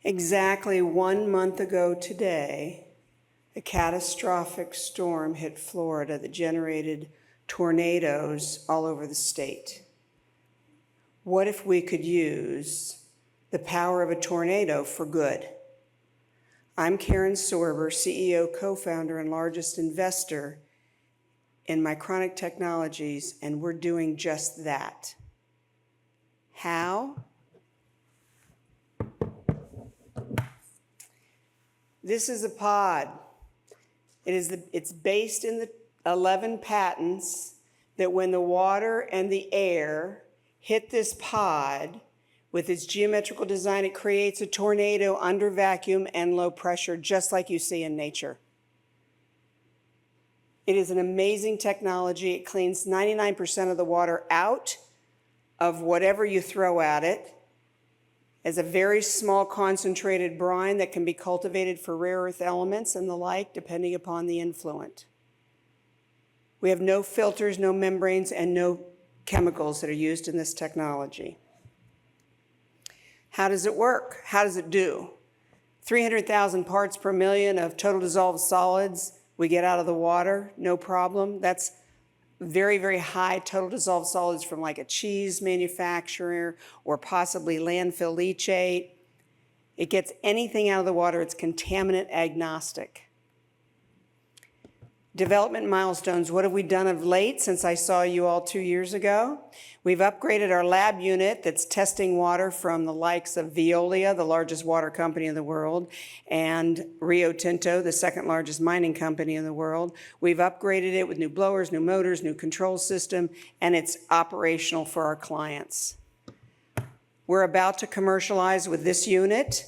Exactly 1 month ago today, a catastrophic storm hit Florida that generated tornadoes all over the state. What if we could use the power of a tornado for good? I'm Karen Sorber, CEO, co-founder, and largest investor in Micronic Technologies, and we're doing just that. How? This is a pod. It's based in the 11 patents that when the water and the air hit this pod, with its geometrical design, it creates a tornado under vacuum and low pressure, just like you see in nature. It is an amazing technology. It cleans 99% of the water out of whatever you throw at it, as a very small concentrated brine that can be cultivated for rare earth elements and the like, depending upon the influent. We have no filters, no membranes, and no chemicals that are used in this technology. How does it work? How does it do? 300,000 parts per million of total dissolved solids we get out of the water, no problem. That's very, very high total dissolved solids from like a cheese manufacturer or possibly landfill leachate. It gets anything out of the water. It's contaminant agnostic. Development milestones. What have we done of late since I saw you all 2 years ago? We've upgraded our lab unit that's testing water from the likes of Veolia, the largest water company in the world, and Rio Tinto, the second largest mining company in the world. We've upgraded it with new blowers, new motors, new control system, and it's operational for our clients. We're about to commercialize with this unit.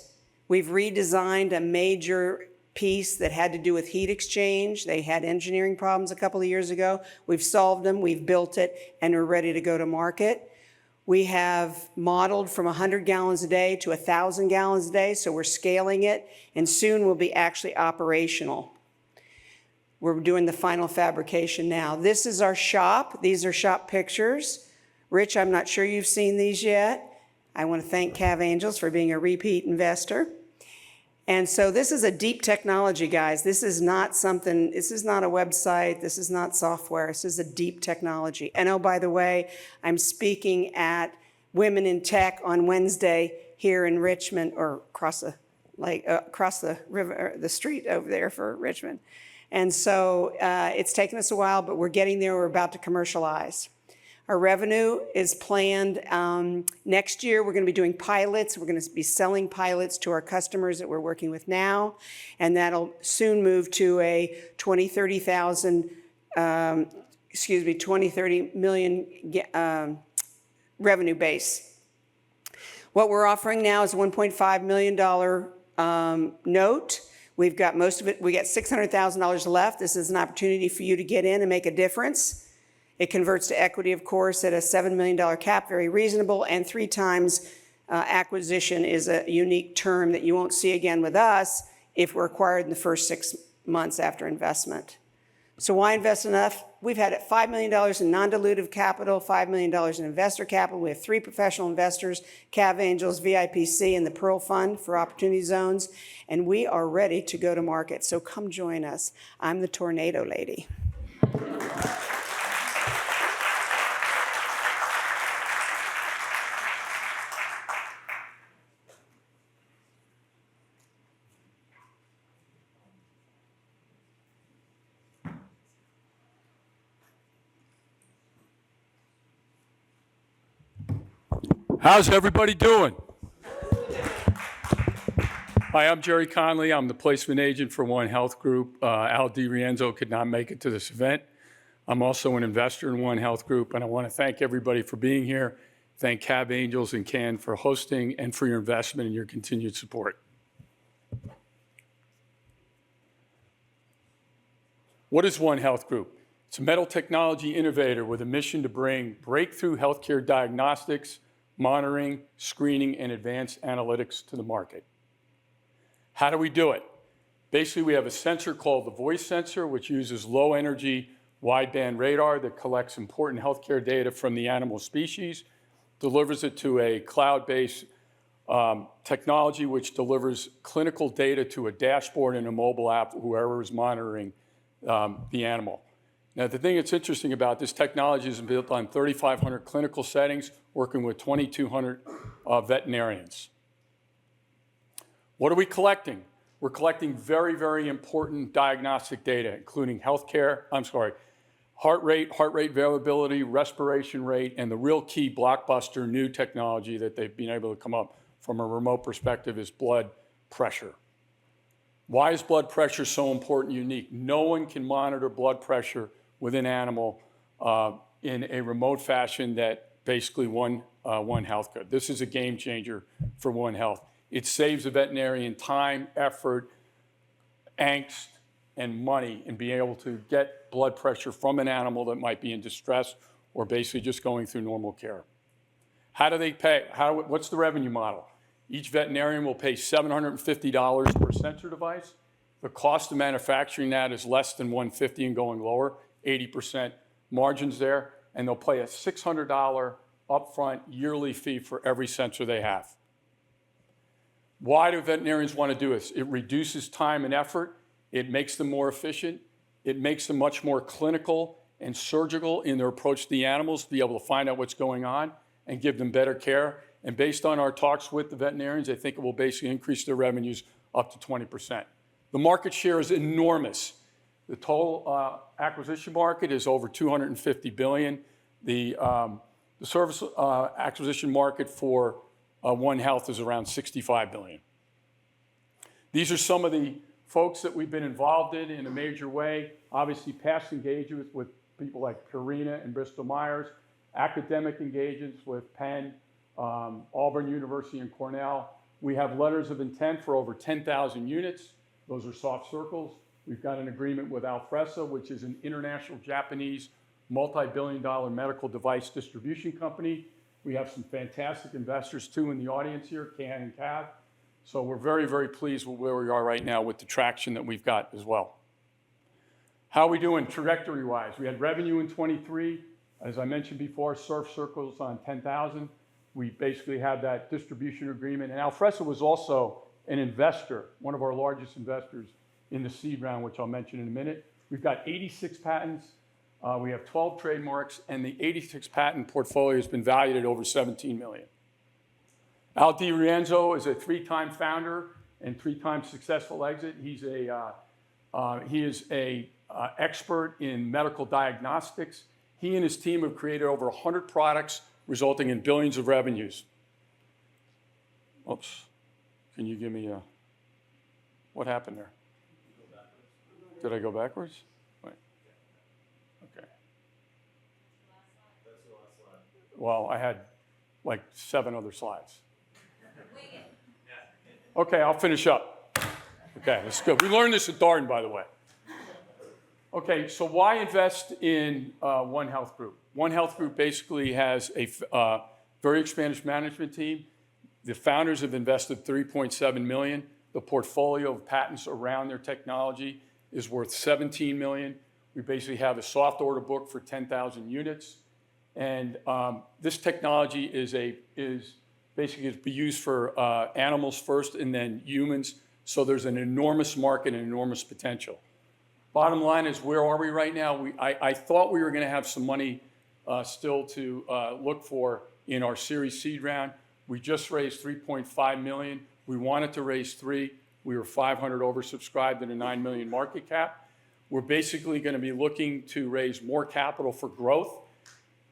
We've redesigned a major piece that had to do with heat exchange. They had engineering problems a couple of years ago. We've solved them, we've built it, and we're ready to go to market. We have modeled from 100 gallons a day to 1,000 gallons a day, so we're scaling it, and soon we'll be actually operational. We're doing the final fabrication now. This is our shop. These are shop pictures. Rich, I'm not sure you've seen these yet. I want to thank Cav Angels for being a repeat investor. And so this is a deep technology, guys. This is not something, this is not a website, this is not software, this is a deep technology. And oh, by the way, I'm speaking at Women in Tech on Wednesday here in Richmond, or across the river, the street over there for Richmond. And so it's taken us a while, but we're getting there. We're about to commercialize. Our revenue is planned next year. We're going to be doing pilots. We're going to be selling pilots to our customers that we're working with now, and that'll soon move to a 20-30 million revenue base. What we're offering now is a $1.5 million note. We've got most of it. We got $600,000 left. This is an opportunity for you to get in and make a difference. It converts to equity, of course, at a $7 million cap, very reasonable, and 3 times acquisition is a unique term that you won't see again with us if we're acquired in the first 6 months after investment. So why invest enough? We've had $5 million in non-dilutive capital, $5 million in investor capital. We have 3 professional investors, Cav Angels, VIPC, and the Pearl Fund for Opportunity Zones, and we are ready to go to market. So come join us. I'm the Tornado Lady. How's everybody doing? Hi, I'm Jerry Conley. I'm the placement agent for One Health Group. Al DiRienzo could not make it to this event. I'm also an investor in One Health Group, and I want to thank everybody for being here. Thank Cav Angels and Can for hosting and for your investment and your continued support. What is One Health Group? It's a medical technology innovator with a mission to bring breakthrough healthcare diagnostics, monitoring, screening, and advanced analytics to the market. How do we do it? Basically, we have a sensor called the voice sensor, which uses low energy wideband radar that collects important healthcare data from the animal species, delivers it to a cloud-based technology which delivers clinical data to a dashboard and a mobile app, whoever is monitoring the animal. Now, the thing that's interesting about this technology is built on 3,500 clinical settings, working with 2,200 veterinarians. What are we collecting? We're collecting very, very important diagnostic data, including heart rate variability, respiration rate, and the real key blockbuster new technology that they've been able to come up from a remote perspective is blood pressure. Why is blood pressure so important and unique? No one can monitor blood pressure with an animal in a remote fashion that basically One Health could. This is a game changer for One Health. It saves a veterinarian time, effort, angst, and money in being able to get blood pressure from an animal that might be in distress or basically just going through normal care. How do they pay? What's the revenue model? Each veterinarian will pay $750 per sensor device. The cost of manufacturing that is less than $150 and going lower, 80% margins there, and they'll pay a $600 upfront yearly fee for every sensor they have. Why do veterinarians want to do this? It reduces time and effort. It makes them more efficient. It makes them much more clinical and surgical in their approach to the animals to be able to find out what's going on and give them better care. And based on our talks with the veterinarians, I think it will basically increase their revenues up to 20%. The market share is enormous. The total acquisition market is over $250 billion. The service acquisition market for One Health is around $65 billion. These are some of the folks that we've been involved in a major way. Obviously, past engagements with people like Purina and Bristol Myers, academic engagements with Penn, Auburn University, and Cornell. We have letters of intent for over 10,000 units. Those are soft circles. We've got an agreement with Alfresa, which is an international Japanese multi-billion-dollar medical device distribution company. We have some fantastic investors, too, in the audience here, Can and Cav. So we're very, very pleased with where we are right now with the traction that we've got as well. How are we doing trajectory-wise? We had revenue in 23. As I mentioned before, surf circles on 10,000. We basically had that distribution agreement. And Alfresa was also an investor, one of our largest investors in the seed round, which I'll mention in a minute. We've got 86 patents. We have 12 trademarks, and the 86 patent portfolio has been valued at over $17 million. Al DiRienzo is a 3-time founder and 3-time successful exit. He is an expert in medical diagnostics. He and his team have created over 100 products, resulting in billions of revenues. Oops. Can you give me what happened there? Did I go backwards? Wait. Okay. Well, I had like 7 other slides. Okay, I'll finish up. Okay, that's good. We learned this at Darden, by the way. Okay, so why invest in One Health Group? One Health Group basically has a very experienced management team. The founders have invested $3.7 million. The portfolio of patents around their technology is worth $17 million. We basically have a soft order book for 10,000 units. And this technology is basically be used for animals first and then humans. So there's an enormous market and enormous potential. Bottom line is, where are we right now? I thought we were going to have some money still to look for in our Series Seed round. We just raised $3.5 million. We wanted to raise $3 million. We were 500 oversubscribed in a $9 million market cap. We're basically going to be looking to raise more capital for growth.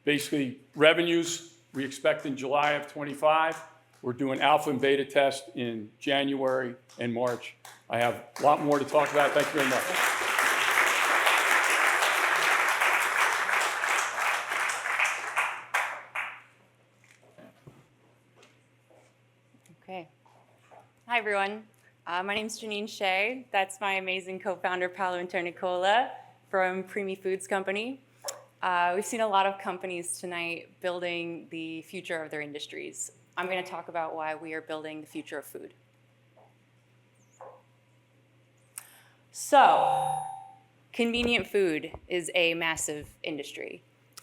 Basically, revenues we expect in July of 25. We're doing alpha and beta tests in January and March. I have a lot more to talk about. Thank you very much. Okay. Hi, everyone. My name's Janine Shea. That's my amazing co-founder, Paolo Internicola from Primi Foods Company. We've seen a lot of companies tonight building the future of their industries. I'm going to talk about why we are building the future of food. So, convenient food is a massive industry,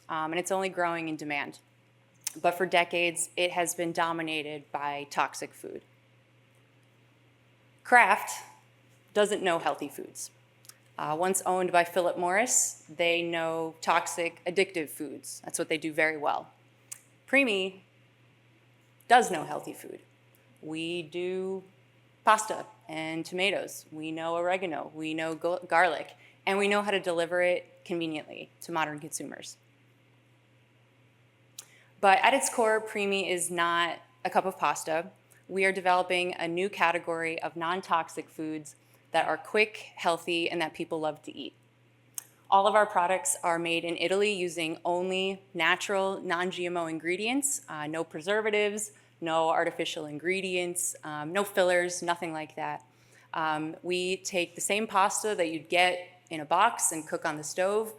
and it's only growing in demand. But for decades, it has been dominated by toxic food. Kraft doesn't know healthy foods. Once owned by Philip Morris, they know toxic, addictive foods. That's what they do very well. Primi does know healthy food. We do pasta and tomatoes. We know oregano. We know garlic. And we know how to deliver it conveniently to modern consumers. But at its core, Primi is not a cup of pasta. We are developing a new category of non-toxic foods that are quick, healthy, and that people love to eat. All of our products are made in Italy using only natural, non-GMO ingredients, no preservatives, no artificial ingredients, no fillers, nothing like that. We take the same pasta that you'd get in a box and cook on the stove.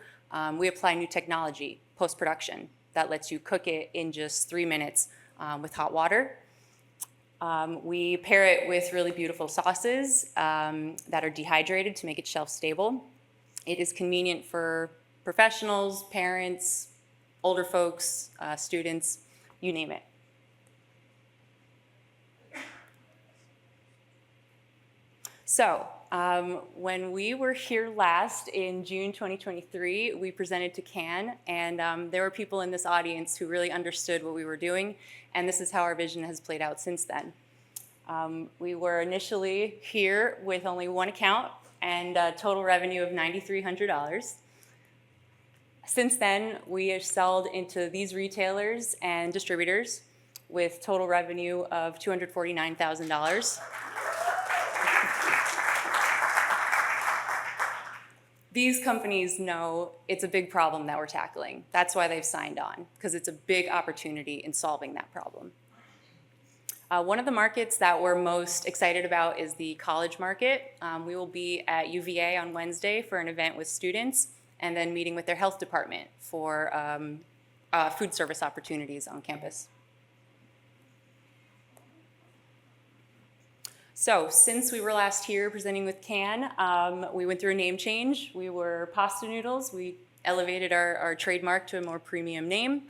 We apply new technology, post-production, that lets you cook it in just 3 minutes with hot water. We pair it with really beautiful sauces that are dehydrated to make it shelf stable. It is convenient for professionals, parents, older folks, students, you name it. So, when we were here last in June 2023, we presented to Cannes, and there were people in this audience who really understood what we were doing, and this is how our vision has played out since then. We were initially here with only one account and a total revenue of $9,300. Since then, we have sold into these retailers and distributors with total revenue of $249,000. These companies know it's a big problem that we're tackling. That's why they've signed on, because it's a big opportunity in solving that problem. One of the markets that we're most excited about is the college market. We will be at UVA on Wednesday for an event with students, and then meeting with their health department for food service opportunities on campus. So, since we were last here presenting with Cannes, we went through a name change. We were Pasta Noodles. We elevated our trademark to a more premium name.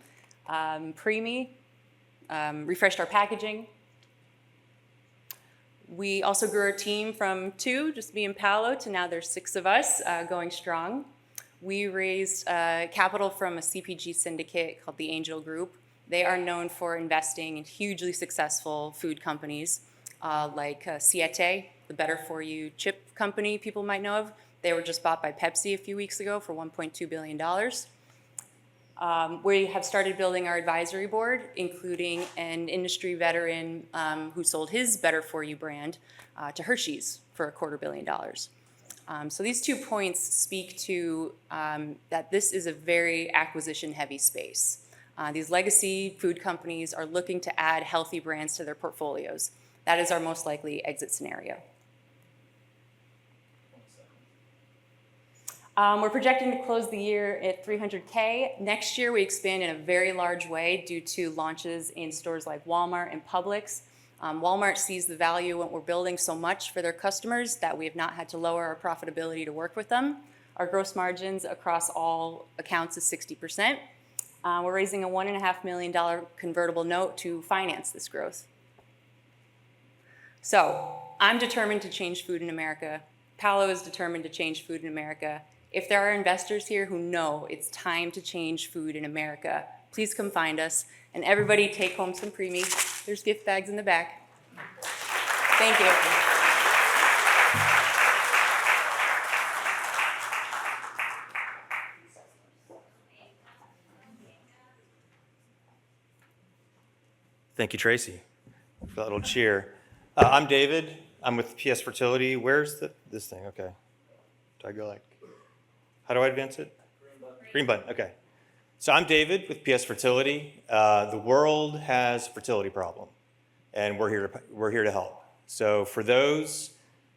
Primi, refreshed our packaging. We also grew our team from 2, just me and Paolo, to now there's 6 of us going strong. We raised capital from a CPG syndicate called the Angel Group. They are known for investing in hugely successful food companies. Like Siete, the better for you chip company people might know of. They were just bought by Pepsi a few weeks ago for $1.2 billion. We have started building our advisory board, including an industry veteran who sold his better for you brand to Hershey's for $250 million. So these 2 points speak to that this is a very acquisition-heavy space. These legacy food companies are looking to add healthy brands to their portfolios. That is our most likely exit scenario. We're projecting to close the year at $300K. Next year, we expand in a very large way due to launches in stores like Walmart and Publix. Walmart sees the value in what we're building so much for their customers that we have not had to lower our profitability to work with them. Our gross margins across all accounts is 60%. We're raising a $1.5 million convertible note to finance this growth. So I'm determined to change food in America. Paolo is determined to change food in America. If there are investors here who know it's time to change food in America, please come find us. And everybody take home some preemie. There's gift bags in the back. Thank you. Thank you, Tracy, for that little cheer. I'm David. I'm with PS Fertility. Where's this thing? Okay. Do I go like, how do I advance it? Green button. Okay. So I'm David with PS Fertility. The world has a fertility problem, and we're here to help. So for those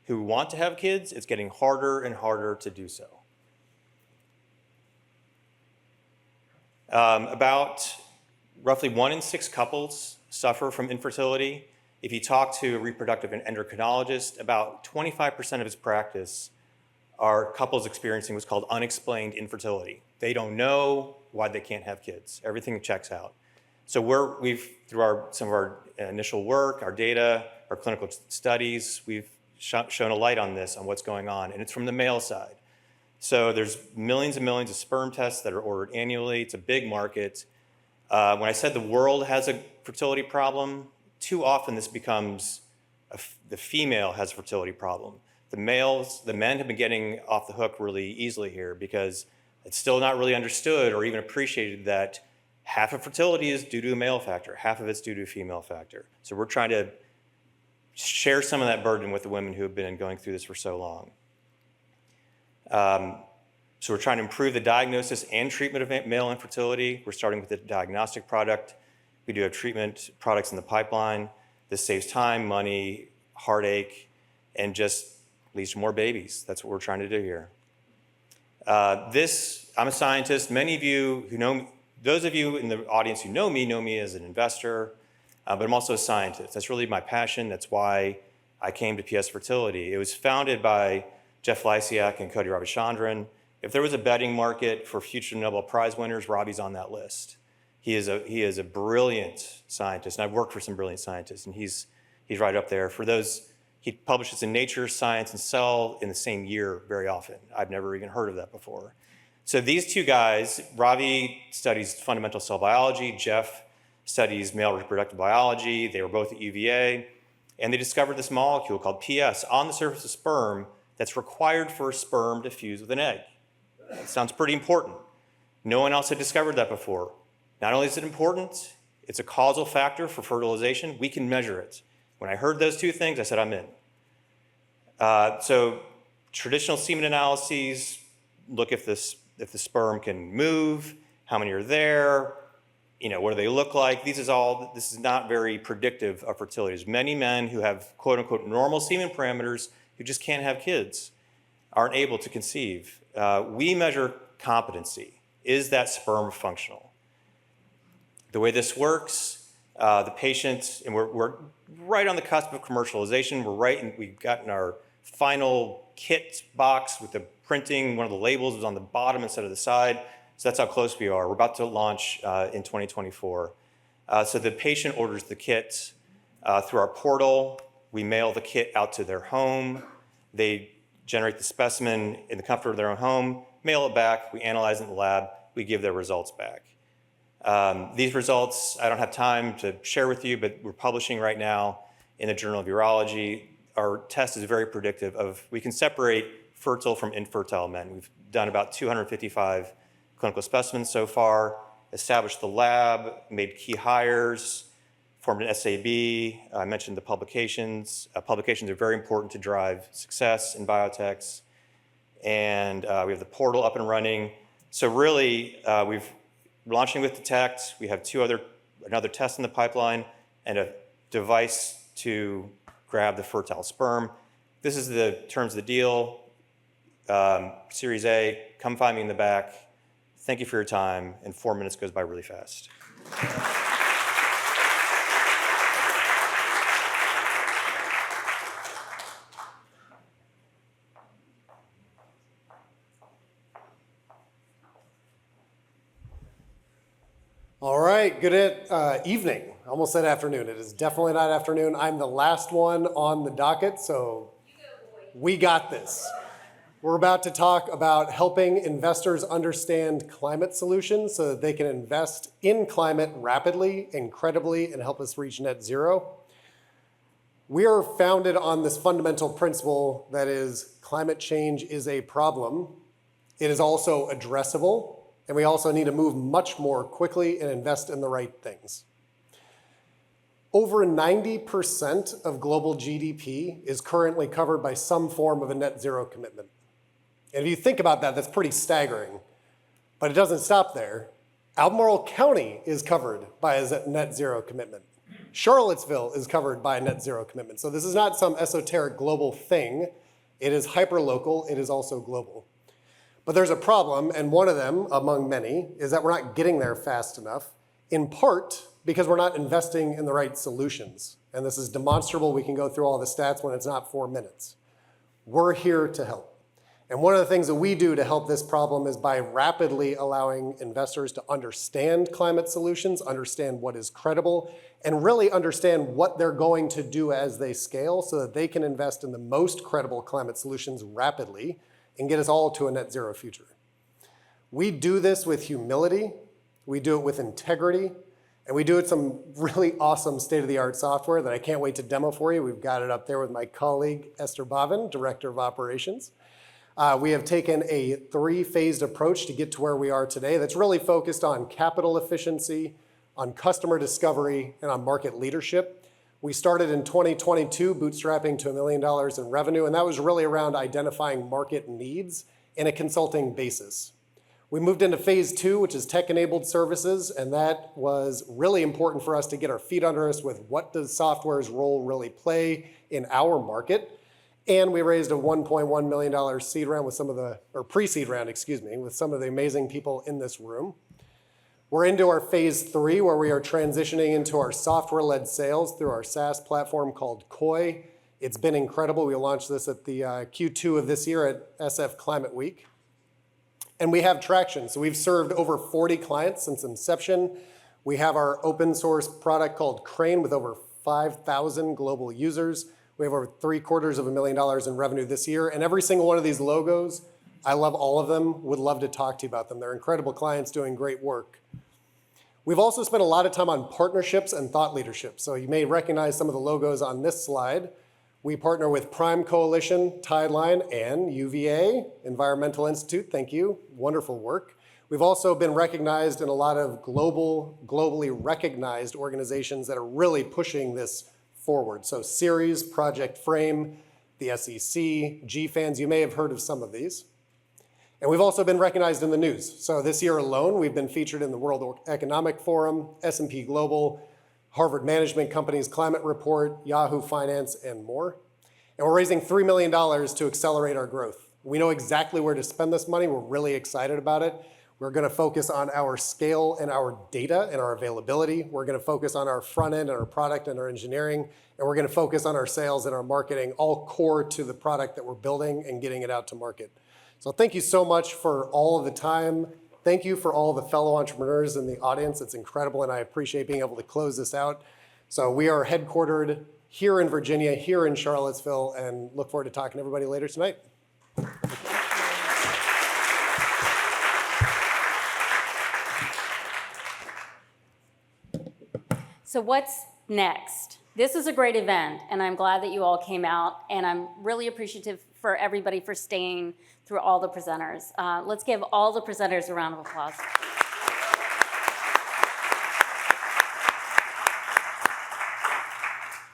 who want to have kids, it's getting harder and harder to do so. About roughly 1 in 6 couples suffer from infertility. If you talk to a reproductive endocrinologist, about 25% of his practice are couples experiencing what's called unexplained infertility. They don't know why they can't have kids. Everything checks out. So we've through some of our initial work, our data, our clinical studies, we've shown a light on this, on what's going on, and it's from the male side. So there's millions and millions of sperm tests that are ordered annually. It's a big market. When I said the world has a fertility problem, too often this becomes the female has a fertility problem. The men have been getting off the hook really easily here because it's still not really understood or even appreciated that half of fertility is due to a male factor, half of it's due to a female factor. So we're trying to share some of that burden with the women who have been going through this for so long. So we're trying to improve the diagnosis and treatment of male infertility. We're starting with a diagnostic product. We do have treatment products in the pipeline. This saves time, money, heartache, and just leads to more babies. That's what we're trying to do here. I'm a scientist. Many of you who know me, those of you in the audience who know me as an investor, but I'm also a scientist. That's really my passion. That's why I came to PS Fertility. It was founded by Jeff Lysiak and Cody Ravichandran. If there was a betting market for future Nobel Prize winners, Robbie's on that list. He is a brilliant scientist, and I've worked for some brilliant scientists, and he's right up there. For those, he publishes in Nature, Science, and Cell in the same year very often. I've never even heard of that before. So these two guys, Ravi studies fundamental cell biology, Jeff studies male reproductive biology. They were both at UVA, and they discovered this molecule called PS on the surface of sperm that's required for a sperm to fuse with an egg. It sounds pretty important. No one else had discovered that before. Not only is it important, it's a causal factor for fertilization. We can measure it. When I heard those two things, I said, I'm in. So traditional semen analyses look if the sperm can move, how many are there, what do they look like? This is not very predictive of fertility. There's many men who have quote unquote normal semen parameters who just can't have kids, aren't able to conceive. We measure competency. Is that sperm functional? The way this works, the patient, and we're right on the cusp of commercialization. We've gotten our final kit box with the printing. One of the labels is on the bottom instead of the side. So that's how close we are. We're about to launch in 2024. So the patient orders the kit through our portal. We mail the kit out to their home. They generate the specimen in the comfort of their own home, mail it back. We analyze it in the lab. We give their results back. These results, I don't have time to share with you, but we're publishing right now in the Journal of Urology. Our test is very predictive we can separate fertile from infertile men. We've done about 255 clinical specimens so far, established the lab, made key hires, formed an SAB. I mentioned the publications. Publications are very important to drive success in biotechs. And we have the portal up and running. So really, we're launching with Detect. We have another test in the pipeline and a device to grab the fertile sperm. This is the terms of the deal. Series A, come find me in the back. Thank you for your time, and 4 minutes goes by really fast. right, good evening. Almost said afternoon. It is definitely not afternoon. I'm the last one on the docket, so we got this. We're about to talk about helping investors understand climate solutions so that they can invest in climate rapidly, incredibly, and help us reach net zero. We are founded on this fundamental principle that is climate change is a problem. It is also addressable. And we also need to move much more quickly and invest in the right things. Over 90% of global GDP is currently covered by some form of a net zero commitment. And if you think about that, that's pretty staggering. But it doesn't stop there. Albemarle County is covered by a net zero commitment. Charlottesville is covered by a net zero commitment. So this is not some esoteric global thing. It is hyperlocal. It is also global. But there's a problem, and one of them, among many, is that we're not getting there fast enough, in part because we're not investing in the right solutions. And this is demonstrable. We can go through all the stats when it's not 4 minutes. We're here to help. And one of the things that we do to help this problem is by rapidly allowing investors to understand climate solutions, understand what is credible, and really understand what they're going to do as they scale so that they can invest in the most credible climate solutions rapidly and get us all to a net zero future. We do this with humility, we do it with integrity, and we do it with some really awesome state-of-the-art software that I can't wait to demo for you. We've got it up there with my colleague, Esther Bavin, Director of Operations. We have taken a 3-phased approach to get to where we are today that's really focused on capital efficiency, on customer discovery, and on market leadership. We started in 2022 bootstrapping to $1 million in revenue, and that was really around identifying market needs in a consulting basis. We moved into phase 2, which is tech-enabled services, and that was really important for us to get our feet under us with what does software's role really play in our market. And we raised a $1.1 million seed round with some of the, or pre-seed round, excuse me, with some of the amazing people in this room. We're into our phase 3, where we are transitioning into our software-led sales through our SaaS platform called Koi. It's been incredible. We launched this at the Q2 of this year at SF Climate Week. And we have traction. So we've served over 40 clients since inception. We have our open source product called Crane with over 5,000 global users. We have over $750,000 in revenue this year. And every single one of these logos, I love all of them, would love to talk to you about them. They're incredible clients doing great work. We've also spent a lot of time on partnerships and thought leadership. So you may recognize some of the logos on this slide. We partner with Prime Coalition, Tideline, and UVA, Environmental Institute. Thank you. Wonderful work. We've also been recognized in a lot of globally recognized organizations that are really pushing this forward. So Ceres, Project Frame, the SEC, GFANS, you may have heard of some of these. And we've also been recognized in the news. So this year alone, we've been featured in the World Economic Forum, S&P Global, Harvard Management Company's Climate Report, Yahoo Finance, and more. And we're raising $3 million to accelerate our growth. We know exactly where to spend this money. We're really excited about it. We're going to focus on our scale and our data and our availability. We're going to focus on our front end and our product and our engineering. And we're going to focus on our sales and our marketing, all core to the product that we're building and getting it out to market. So thank you so much for all of the time. Thank you for all the fellow entrepreneurs in the audience. It's incredible, and I appreciate being able to close this out. So we are headquartered here in Virginia, here in Charlottesville, and look forward to talking to everybody later tonight. So what's next? This is a great event, and I'm glad that you all came out, and I'm really appreciative for everybody for staying through all the presenters. Let's give all the presenters a round of applause.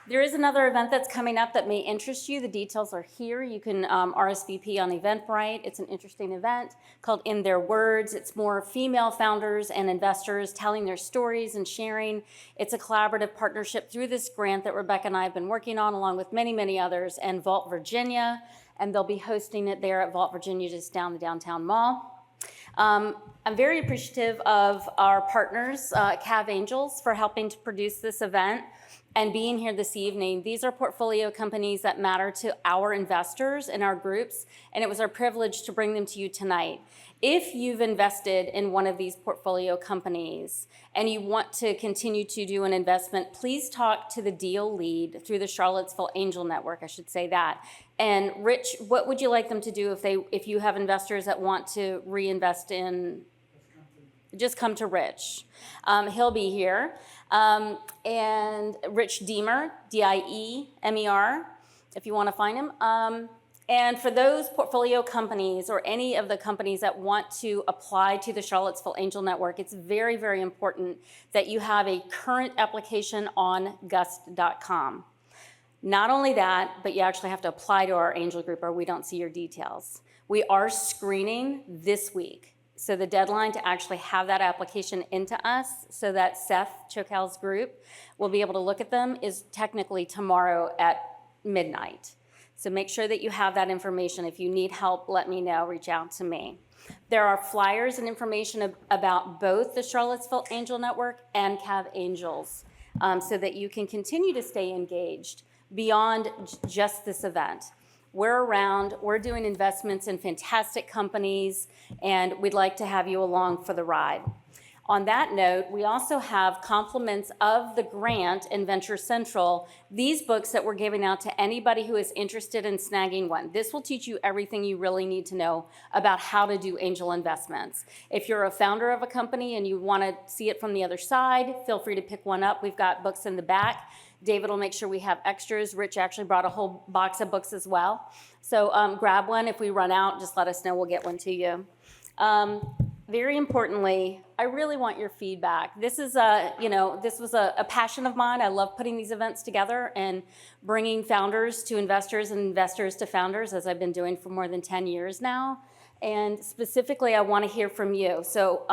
There is another event that's coming up that may interest you. The details are here. You can RSVP on Eventbrite. It's an interesting event called In Their Words. It's more female founders and investors telling their stories and sharing. It's a collaborative partnership through this grant that Rebecca and I have been working on, along with many, many others, and Vault Virginia. And they'll be hosting it there at Vault Virginia, just down the downtown mall. I'm very appreciative of our partners, Cav Angels, for helping to produce this event. and being here this evening. These are portfolio companies that matter to our investors in our groups, and it was our privilege to bring them to you tonight. If you've invested in one of these portfolio companies and you want to continue to do an investment, please talk to the deal lead through the Charlottesville Angel Network, I should say that. And Rich, what would you like them to do if you have investors that want to reinvest in? Just come to Rich. He'll be here. And Rich Diemer, D-I-E-M-E-R, if you want to find him. And for those portfolio companies or any of the companies that want to apply to the Charlottesville Angel Network, it's very, very important that you have a current application on gust.com. Not only that, but you actually have to apply to our angel group or we don't see your details. We are screening this week. So the deadline to actually have that application into us so that Seth Chokal's group will be able to look at them is technically tomorrow at midnight. So make sure that you have that information. If you need help, let me know, reach out to me. There are flyers and information about both the Charlottesville Angel Network and Cav Angels so that you can continue to stay engaged beyond just this event. We're around, we're doing investments in fantastic companies, and we'd like to have you along for the ride. On that note, we also have compliments of the grant in Venture Central, these books that we're giving out to anybody who is interested in snagging one. This will teach you everything you really need to know about how to do angel investments. If you're a founder of a company and you want to see it from the other side, feel free to pick one up. We've got books in the back. David will make sure we have extras. Rich actually brought a whole box of books as well. So grab one. If we run out, just let us know. We'll get one to you. Very importantly, I really want your feedback. This is this was a passion of mine. I love putting these events together and bringing founders to investors and investors to founders, as I've been doing for more than 10 years now. And specifically, I want to hear from you. So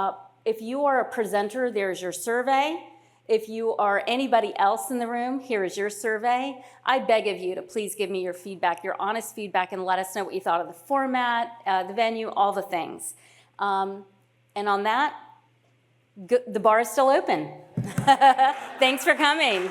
if you are a presenter, there's your survey. If you are anybody else in the room, here is your survey. I beg of you to please give me your feedback, your honest feedback, and let us know what you thought of the format, the venue, all the things. And on that, the bar is still open. Thanks for coming.